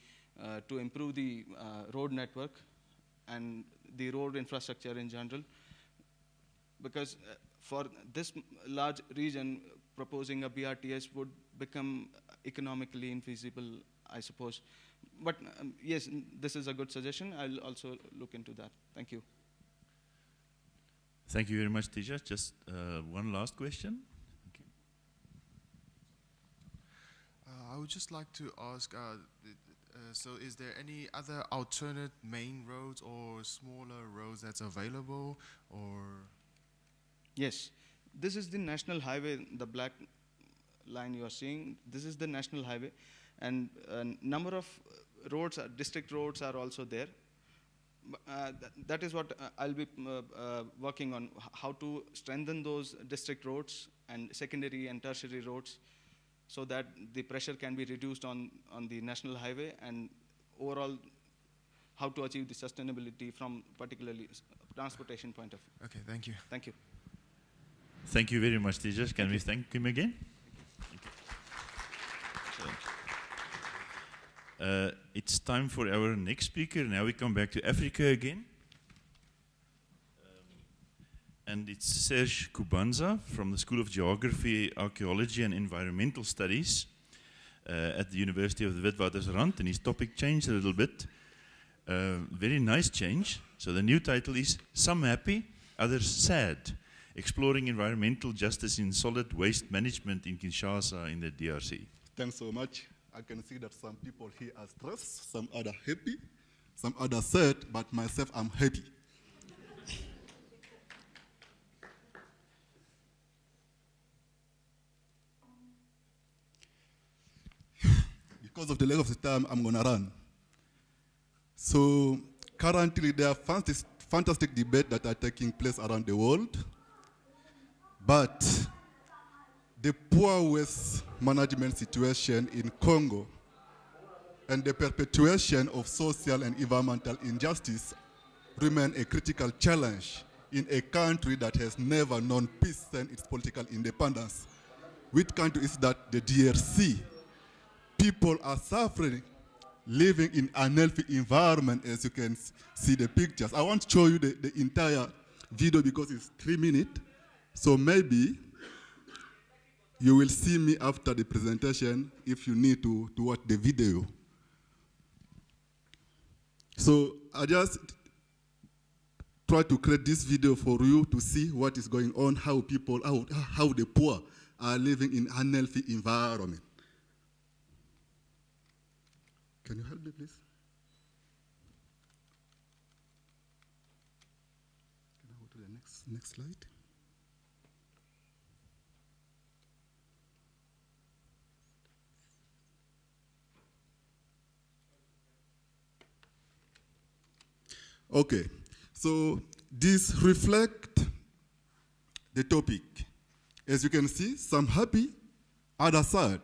to improve the road network and the road infrastructure in general. Because for this large region, proposing a BRTS would become economically infeasible, I suppose. But yes, this is a good suggestion. I'll also look into that. Thank you. Thank you very much, Tejas. Just one last question. Thank you. I would just like to ask, so is there any other alternate main roads or smaller roads that's available, or? Yes, this is the national highway, the black line you are seeing. This is the national highway, and a number of roads, district roads are also there. That is what I'll be working on, how to strengthen those district roads and secondary and tertiary roads, so that the pressure can be reduced on the national highway, and overall how to achieve the sustainability from particularly transportation point of view. Okay, thank you. Thank you. Thank you very much, Tejas. Can we thank him again? It's time for our next speaker. Now we come back to Africa again. And it's Serge Kubanza from the School of Geography, Archaeology and Environmental Studies at the University of the Witwatersrand. And his topic changed a little bit. Very nice change. So the new title is Some Happy, Others Sad. Exploring Environmental Justice in Solid Waste Management in Kinshasa in the DRC. Thanks so much. I can see that some people here are stressed, some other happy, some other sad, but myself, I'm happy. Because of the lack of the time, I'm gonna run. So currently there are fantastic debates that are taking place around the world, but the poor waste management situation in Congo and the perpetuation of social and environmental injustice remain a critical challenge in a country that has never known peace and its political independence. Which country is that? The DRC. People are suffering, living in unhealthy environment, as you can see the pictures. I want to show you the entire video because it's 3 minutes. So maybe you will see me after the presentation if you need to watch the video. So I just try to create this video for you to see what is going on, how people, how the poor are living in unhealthy environment. Can you help me, please? Can I go to the next slide? Okay, so this reflects the topic. As you can see, some happy, others sad.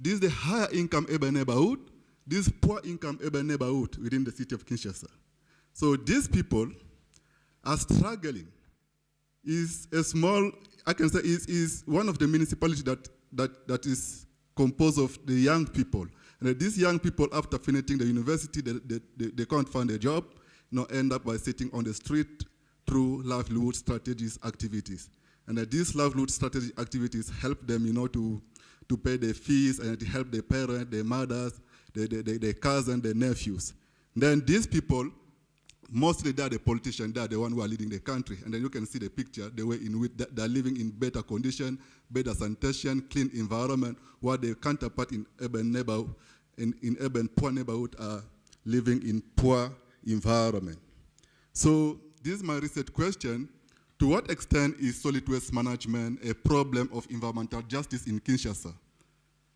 This is the higher income urban neighborhood, this poor income urban neighborhood within the city of Kinshasa. So these people are struggling. Is a small, I can say, is one of the municipalities that is composed of the young people. And these young people, after finishing the university, they can't find a job, end up by sitting on the street through livelihood strategies activities. And these livelihood strategy activities help them, to pay their fees and to help their parents, their mothers, their cousins, their nephews. Then these people, mostly they are the politicians, they are the ones who are leading the country. And then you can see the picture, the way in which they are living in better condition, better sanitation, clean environment, while their counterpart in urban neighborhood, in urban poor neighborhood are living in poor environment. So this is my research question. To what extent is solid waste management a problem of environmental justice in Kinshasa?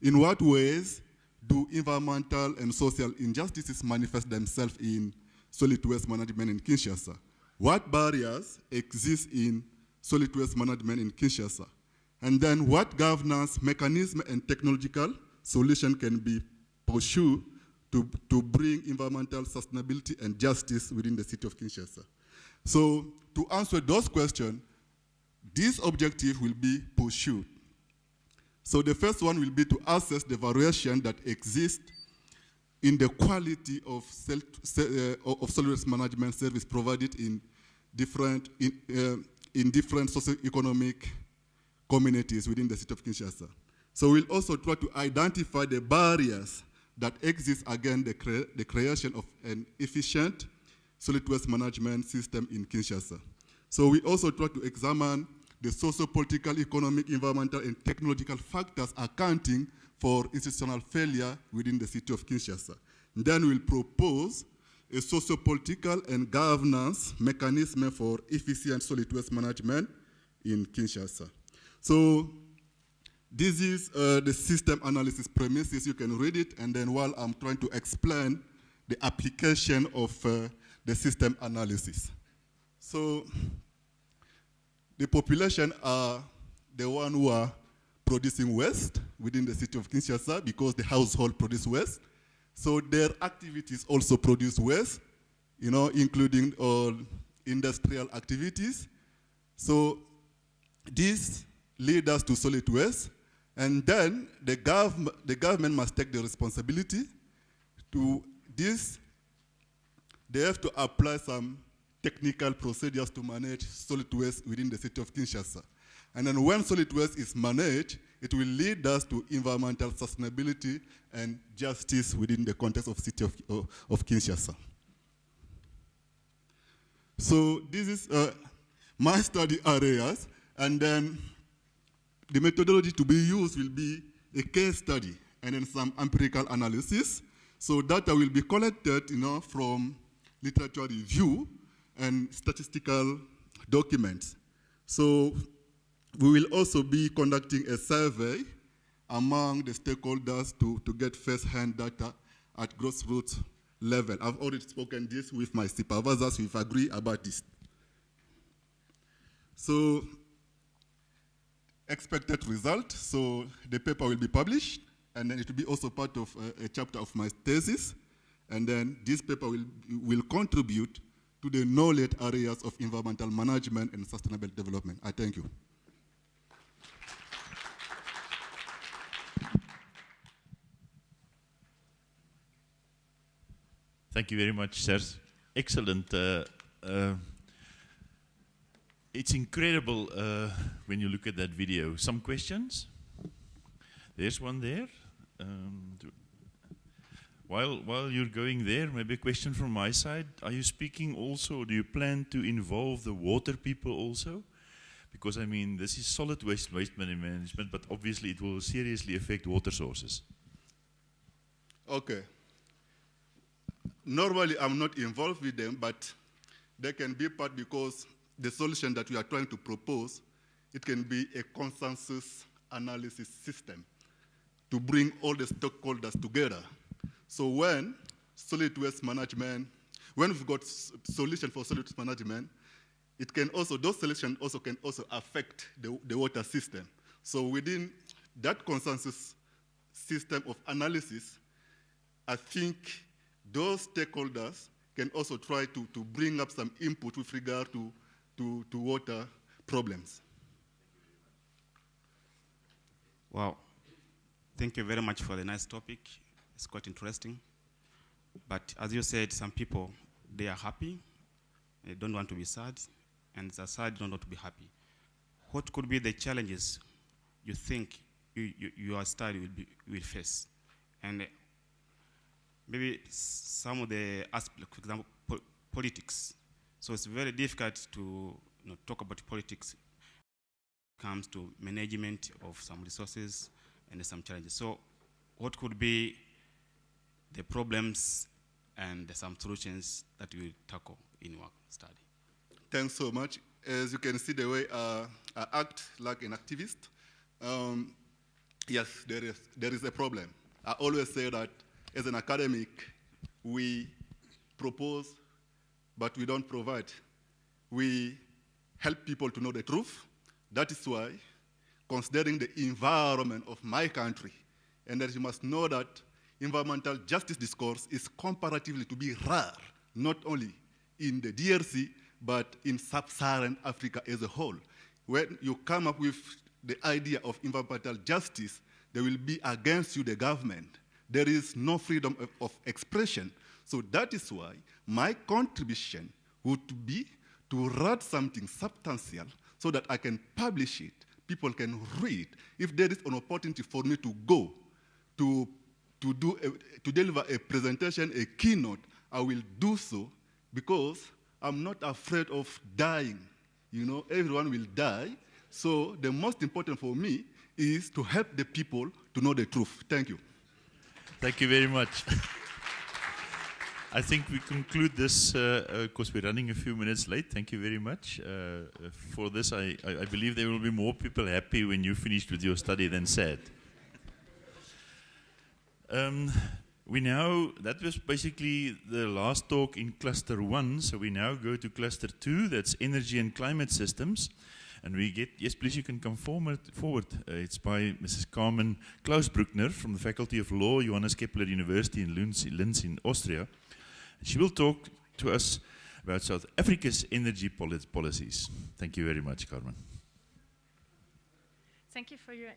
In what ways do environmental and social injustices manifest themselves in solid waste management in Kinshasa? What barriers exist in solid waste management in Kinshasa? And then what governance mechanism and technological solution can be pursued to bring environmental sustainability and justice within the city of Kinshasa? So to answer those questions, this objective will be pursued. So the first one will be to assess the variation that exists in the quality of solid waste management service provided in different socioeconomic communities within the city of Kinshasa. So we'll also try to identify the barriers that exist against the creation of an efficient solid waste management system in Kinshasa. So we also try to examine the socio-political, economic, environmental, and technological factors accounting for institutional failure within the city of Kinshasa. And then we'll propose a socio-political and governance mechanism for efficient solid waste management in Kinshasa. So this is the system analysis premises. You can read it, and then while I'm trying to explain the application of the system analysis. So the population are the one who are producing waste within the city of Kinshasa because the household produce waste. So their activities also produce waste. including all industrial activities. So this leads us to solid waste, and then the government must take the responsibility to this. They have to apply some technical procedures to manage solid waste within the city of Kinshasa. And then when solid waste is managed, it will lead us to environmental sustainability and justice within the context of city of Kinshasa. So this is my study areas, and then the methodology to be used will be a case study and then some empirical analysis. So data will be collected, from literature review and statistical documents. So we will also be conducting a survey among the stakeholders to get first-hand data at grassroots level. I've already spoken this with my supervisors. We've agreed about this. So expected result. So the paper will be published, and then it will be also part of a chapter of my thesis. And then this paper will contribute to the knowledge areas of environmental management and sustainable development. I thank you. Thank you very much, sir. Excellent. It's incredible when you look at that video. Some questions? There's one there. While you're going there, maybe a question from my side. Are you speaking also, do you plan to involve the water people also? Because, I mean, this is solid waste management, but obviously it will seriously affect water sources. Okay. Normally, I'm not involved with them, but they can be part because the solution that we are trying to propose, it can be a consensus analysis system to bring all the stakeholders together. So when solid waste management, when we've got solution for solid waste management, it can also, those solutions also can also affect the water system. So within that consensus system of analysis, I think those stakeholders can also try to bring up some input with regard to water problems. Wow. Thank you very much for the nice topic. It's quite interesting. But as you said, some people, they are happy, they don't want to be sad, and the sad don't want to be happy. What could be the challenges you think your study will face? And maybe some of the aspects, for example, politics. So it's very difficult to talk about politics when it comes to management of some resources and some challenges. So what could be the problems and some solutions that you will tackle in your study? Thanks so much. As you can see the way I act like an activist, yes, there is a problem. I always say that as an academic, we propose, but we don't provide. We help people to know the truth. That is why, considering the environment of my country, and that you must know that environmental justice discourse is comparatively to be rare, not only in the DRC, but in sub-Saharan Africa as a whole. When you come up with the idea of environmental justice, they will be against you, the government. There is no freedom of expression. So that is why my contribution would be to write something substantial so that I can publish it, people can read. If there is an opportunity for me to go to deliver a presentation, a keynote, I will do so because I'm not afraid of dying. Everyone will die. So the most important for me is to help the people to know the truth. Thank you. Thank you very much. I think we conclude this because we're running a few minutes late. Thank you very much for this. I believe there will be more people happy when you finished with your study than sad. That was basically the last talk in cluster 1, so we now go to cluster 2, that's energy and climate systems. And we get, yes please, you can come forward. It's by Mrs. Carmen Klausbruckner from the Faculty of Law, Johannes Kepler University in Linz in Austria. And she will talk to us about South Africa's energy policies. Thank you very much, Carmen. Thank you for your...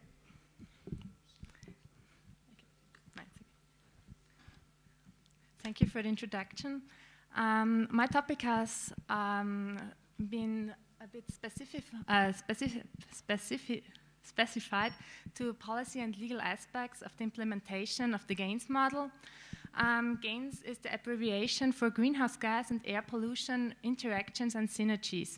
Thank you for the introduction. My topic has been a bit specified to policy and legal aspects of the implementation of the GAINS model. GAINS is the abbreviation for greenhouse gas and air pollution interactions and synergies.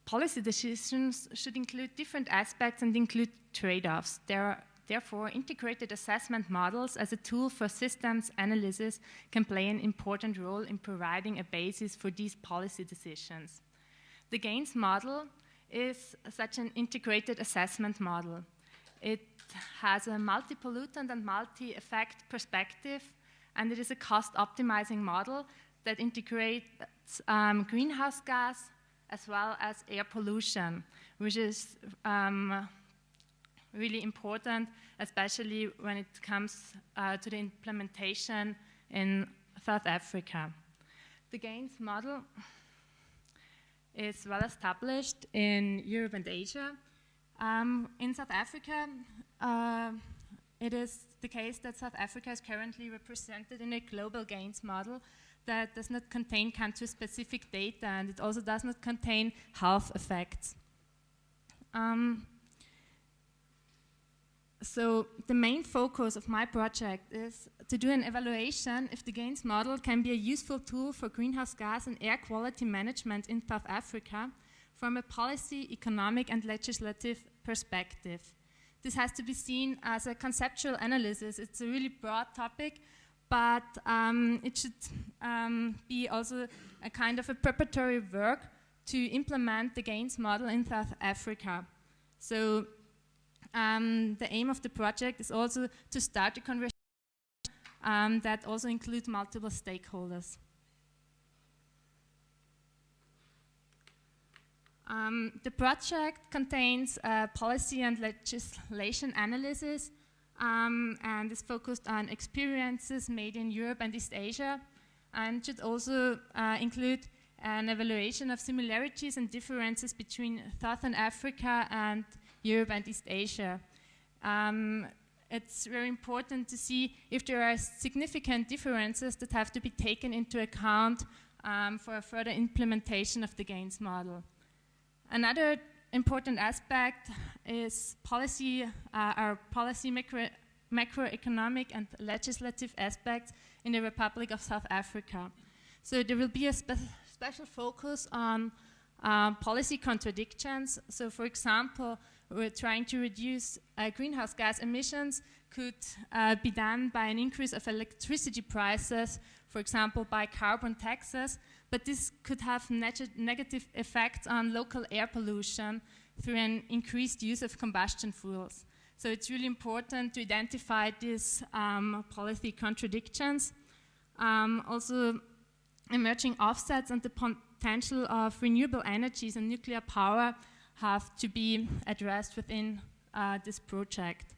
Policy decisions should include different aspects and include trade-offs. There are therefore integrated assessment models as a tool for systems analysis can play an important role in providing a basis for these policy decisions. The GAINS model is such an integrated assessment model. It has a multi-pollutant and multi-effect perspective, and it is a cost-optimizing model that integrates greenhouse gas as well as air pollution, which is really important, especially when it comes to the implementation in South Africa. The GAINS model is well established in Europe and Asia. In South Africa, it is the case that South Africa is currently represented in a global GAINS model that does not contain country-specific data, and it also does not contain health effects. So the main focus of my project is to do an evaluation if the GAINS model can be a useful tool for greenhouse gas and air quality management in South Africa from a policy, economic and legislative perspective. This has to be seen as a conceptual analysis. It's a really broad topic, but it should be also a kind of a preparatory work to implement the GAINS model in South Africa. So the aim of the project is also to start a conversation that also includes multiple stakeholders. The project contains policy and legislation analysis and is focused on experiences made in Europe and East Asia, and should also include an evaluation of similarities and differences between Southern Africa and Europe and East Asia. It's very important to see if there are significant differences that have to be taken into account for a further implementation of the GAINS model. Another important aspect is policy, our policy macroeconomic and legislative aspects in the Republic of South Africa. So there will be a special focus on policy contradictions. So for example, we're trying to reduce greenhouse gas emissions could be done by an increase of electricity prices, for example, by carbon taxes, but this could have negative effects on local air pollution through an increased use of combustion fuels. So it's really important to identify these policy contradictions. Also, emerging offsets and the potential of renewable energies and nuclear power have to be addressed within this project.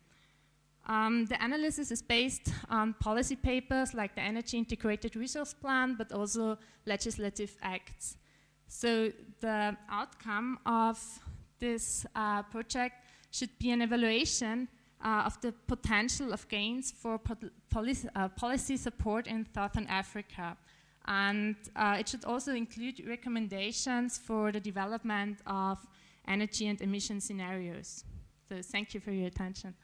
The analysis is based on policy papers like the Energy Integrated Resource Plan, but also legislative acts. So the outcome of this project should be an evaluation of the potential of GAINS for policy support in Southern Africa. And it should also include recommendations for the development of energy and emission scenarios. So thank you for your attention.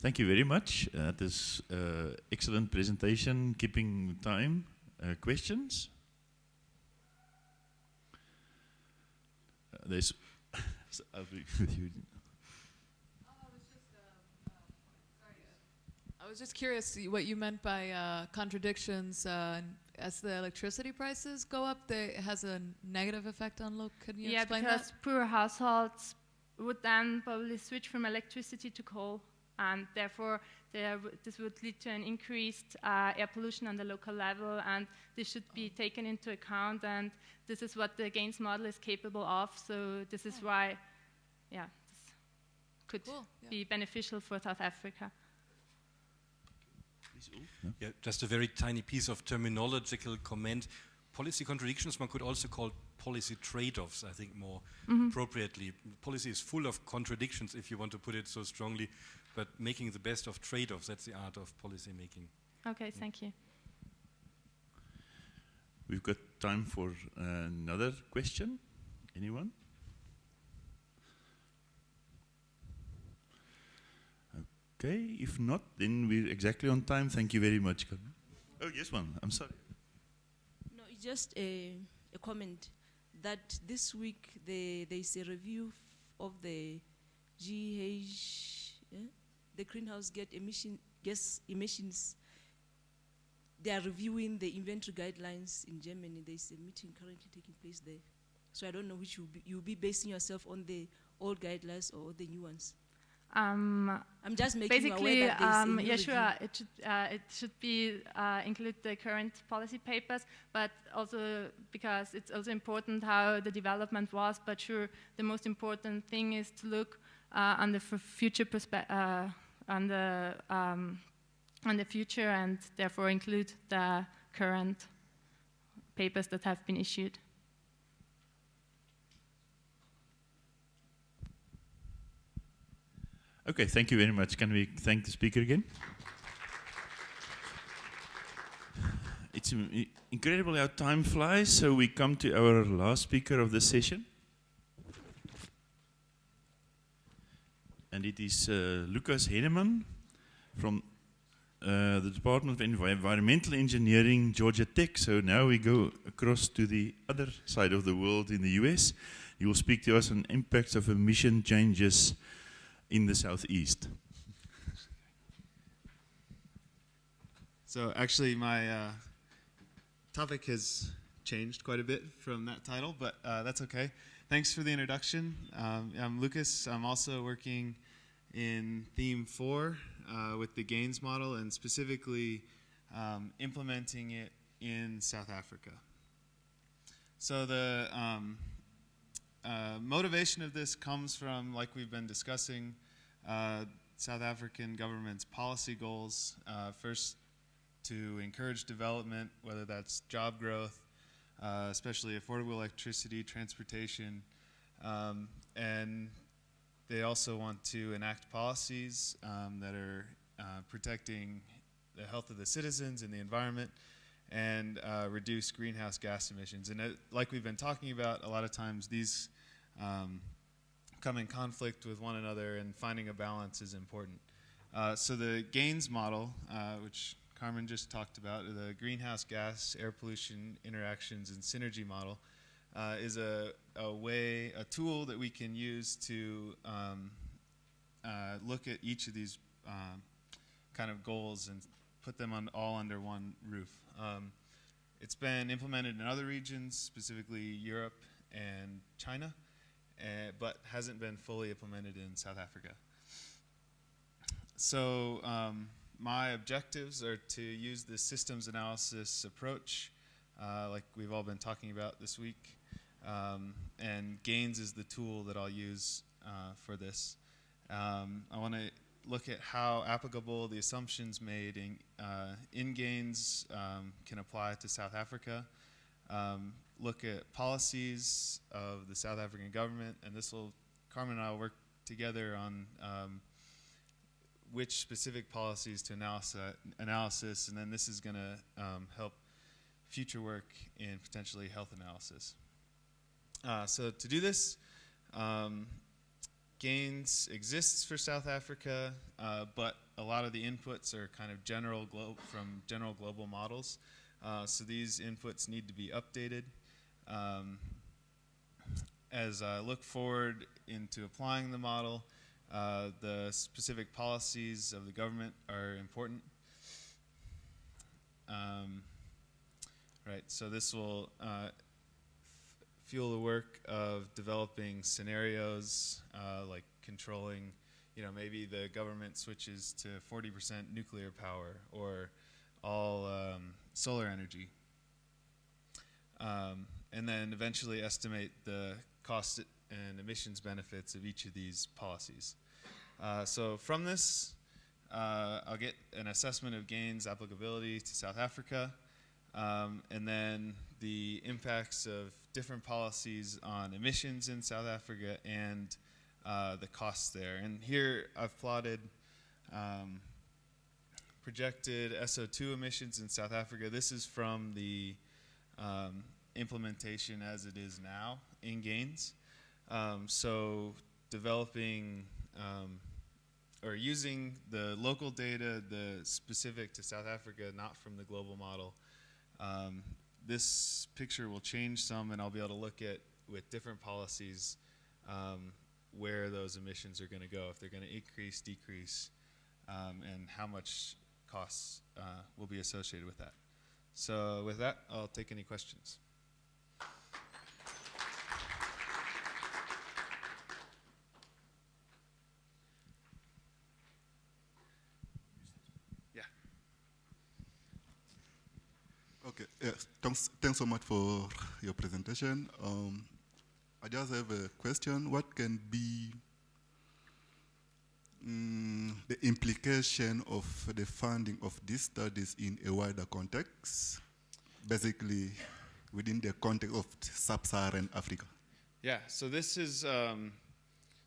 Thank you very much. That is excellent presentation, keeping time. Questions? There's I'll be with you. I was just curious what you meant by contradictions. As the electricity prices go up, it has a negative effect on local. Can you explain that? Yeah, because poor households would then probably switch from electricity to coal. and therefore this would lead to an increased air pollution on the local level, and this should be taken into account, and this is what the GAINS model is capable of, so this is why, yeah, this could be beneficial for South Africa. Yeah, just a very tiny piece of terminological comment. Policy contradictions, one could also call policy trade-offs, I think, more appropriately. Policy is full of contradictions, if you want to put it so strongly, but making the best of trade-offs, that's the art of policy making. Okay, thank you. We've got time for another question. Anyone? Okay, if not, then we're exactly on time. Thank you very much. Oh, yes, one. I'm sorry. No, it's just a comment that this week there is a review of the the greenhouse gas emissions. They are reviewing the inventory guidelines in Germany. There is a meeting currently taking place there. So I don't know which you'll be basing yourself on, the old guidelines or the new ones. I'm just making you aware that there's a new yeah, sure. review. It should be include the current policy papers, but also because it's also important how the development was. But sure, the most important thing is to look on the future on the future, and therefore include the current papers that have been issued. Okay, thank you very much. Can we thank the speaker again? It's incredible how time flies, so we come to our last speaker of the session. And it is Lucas Henneman from the Department of Environmental Engineering, Georgia Tech. So now we go across to the other side of the world in the US. You will speak to us on impacts of emission changes in the southeast. So actually my topic has changed quite a bit from that title, but that's okay. Thanks for the introduction. I'm Lucas. I'm also working in theme 4 with the GAINS model, and specifically implementing it in South Africa. So the motivation of this comes from, like we've been discussing, South African government's policy goals. First, to encourage development, whether that's job growth, especially affordable electricity, transportation, and they also want to enact policies that are protecting the health of the citizens and the environment, and reduce greenhouse gas emissions. And like we've been talking about, a lot of times these come in conflict with one another, and finding a balance is important. So the GAINS model, which Carmen just talked about, the greenhouse gas, air pollution, interactions, and synergy model, is a tool that we can use to look at each of these kind of goals and put them all under one roof. It's been implemented in other regions, specifically Europe and China, but hasn't been fully implemented in South Africa. So my objectives are to use the systems analysis approach, like we've all been talking about this week, and GAINS is the tool that I'll use for this. I want to look at how applicable the assumptions made in GAINS can apply to South Africa, look at policies of the South African government, and Carmen and I will work together on which specific policies to analysis, and then this is going to help future work in potentially health analysis. So to do this, GAINS exists for South Africa, but a lot of the inputs are kind of from general global models. So these inputs need to be updated. As I look forward into applying the model, the specific policies of the government are important. Right, so this will fuel the work of developing scenarios, like controlling, maybe the government switches to 40% nuclear power or all solar energy. And then eventually estimate the cost and emissions benefits of each of these policies. So from this, I'll get an assessment of gains applicability to South Africa, and then the impacts of different policies on emissions in South Africa and the costs there. And here I've plotted projected SO2 emissions in South Africa. This is from the implementation as it is now in gains. So developing or using the local data, the specific to South Africa, not from the global model. This picture will change some, and I'll be able to look at, with different policies, where those emissions are going to go, if they're going to increase, decrease, and how much costs will be associated with that. So with that, I'll take any questions. Okay, yes, thanks so much for your presentation. I just have a question. What can be the implication of the funding of these studies in a wider context, basically within the context of sub-Saharan Africa? Yeah, so this is,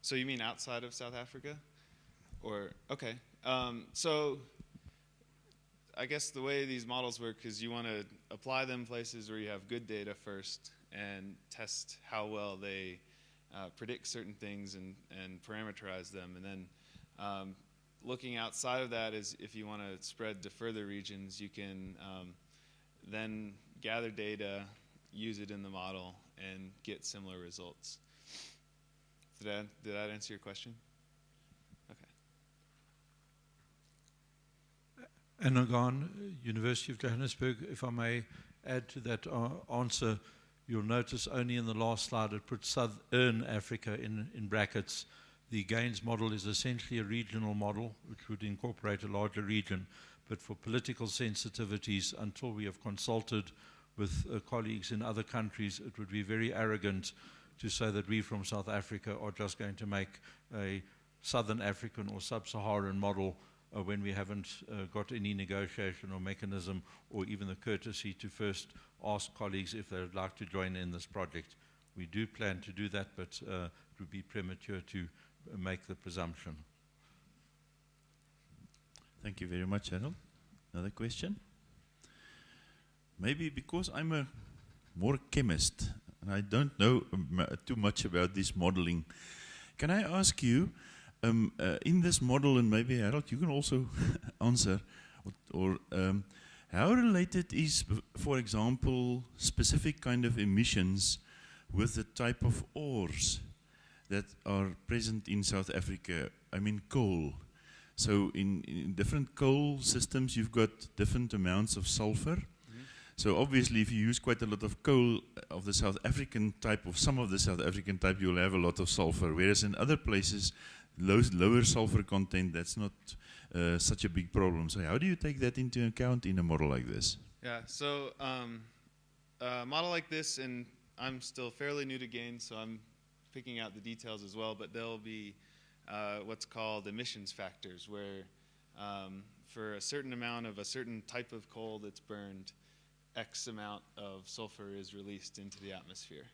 so you mean outside of South Africa? Or, okay. So I guess the way these models work is you want to apply them places where you have good data first and test how well they predict certain things and parameterize them. And then looking outside of that is if you want to spread to further regions, you can then gather data, use it in the model, and get similar results. Did that answer your question? Anagon, University of Johannesburg. If I may add to that answer, you'll notice only in the last slide it put Southern Africa in brackets. The gains model is essentially a regional model which would incorporate a larger region, but for political sensitivities, until we have consulted with colleagues in other countries, it would be very arrogant to say that we from South Africa are just going to make a Southern African or Sub-Saharan model when we haven't got any negotiation or mechanism or even the courtesy to first ask colleagues if they would like to join in this project. We do plan to do that, but it would be premature to make the presumption. Thank you very much, Harold. Another question? Maybe because I'm a more chemist and I don't know too much about this modeling, can I ask you, in this model, and maybe Harold, you can also answer, or how related is, for example, specific kind of emissions with the type of ores that are present in South Africa? I mean coal. So in different coal systems, you've got different amounts of sulfur. So obviously, if you use quite a lot of coal of the South African type, of some of the South African type, you'll have a lot of sulfur. Whereas in other places, lower sulfur content, that's not such a big problem. So how do you take that into account in a model like this? Yeah, so a model like this, and I'm still fairly new to gains, so I'm picking out the details as well, but there'll be what's called emissions factors, where for a certain amount of a certain type of coal that's burned, X amount of sulfur is released into the atmosphere.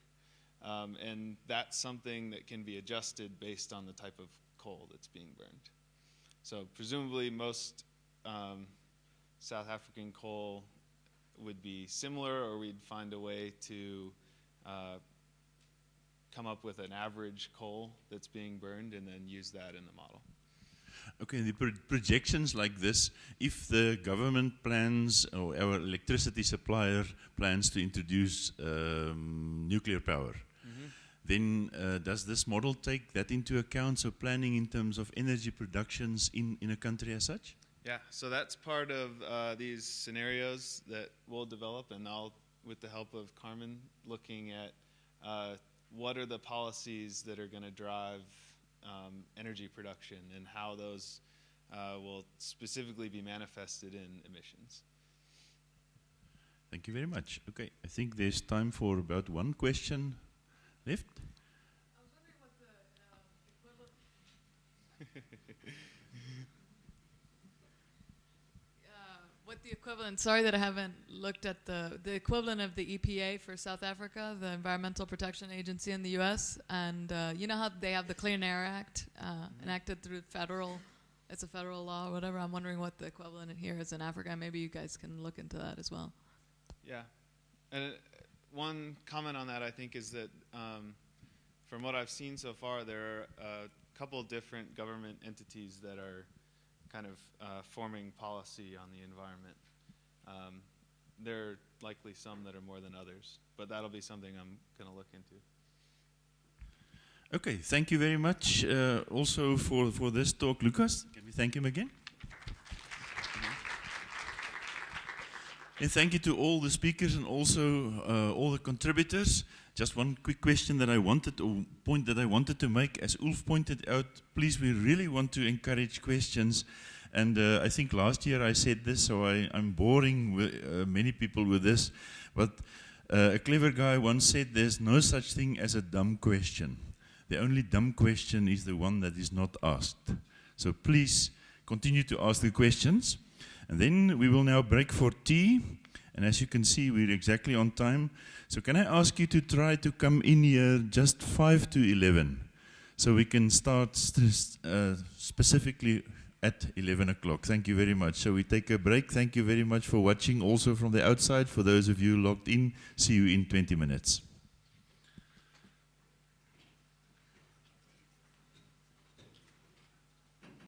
And that's something that can be adjusted based on the type of coal that's being burned. So presumably most South African coal would be similar, or we'd find a way to come up with an average coal that's being burned and then use that in the model. Okay, the projections like this, if the government plans or our electricity supplier plans to introduce nuclear power, then does this model take that into account? So planning in terms of energy productions in a country as such? Yeah, so that's part of these scenarios that we'll develop, and I'll, with the help of Carmen, looking at what are the policies that are going to drive energy production and how those will specifically be manifested in emissions. Thank you very much. Okay, I think there's time for about one question left. I was wondering what the equivalent, sorry that I haven't looked at the equivalent of the EPA for South Africa, the Environmental Protection Agency in the US, and you know how they have the Clean Air Act enacted through it's a federal law or whatever. I'm wondering what the equivalent here is in Africa. Maybe you guys can look into that as well. Yeah, and one comment on that I think is that from what I've seen so far, there are a couple different government entities that are kind of forming policy on the environment. There are likely some that are more than others, but that'll be something I'm going to look into. Okay, thank you very much also for this talk, Lucas. Can we thank him again? And thank you to all the speakers and also all the contributors. Just one quick question that I wanted, or point that I wanted to make. As Ulf pointed out, please, we really want to encourage questions. And I think last year I said this, so I'm boring many people with this. But a clever guy once said there's no such thing as a dumb question. The only dumb question is the one that is not asked. So please continue to ask the questions. And then we will now break for tea. And as you can see, we're exactly on time. So can I ask you to try to come in here just 5 to 11, so we can start specifically at 11 o'clock. Thank you very much. So we take a break. Thank you very much for watching also from the outside. For those of you logged in, see you in 20 minutes.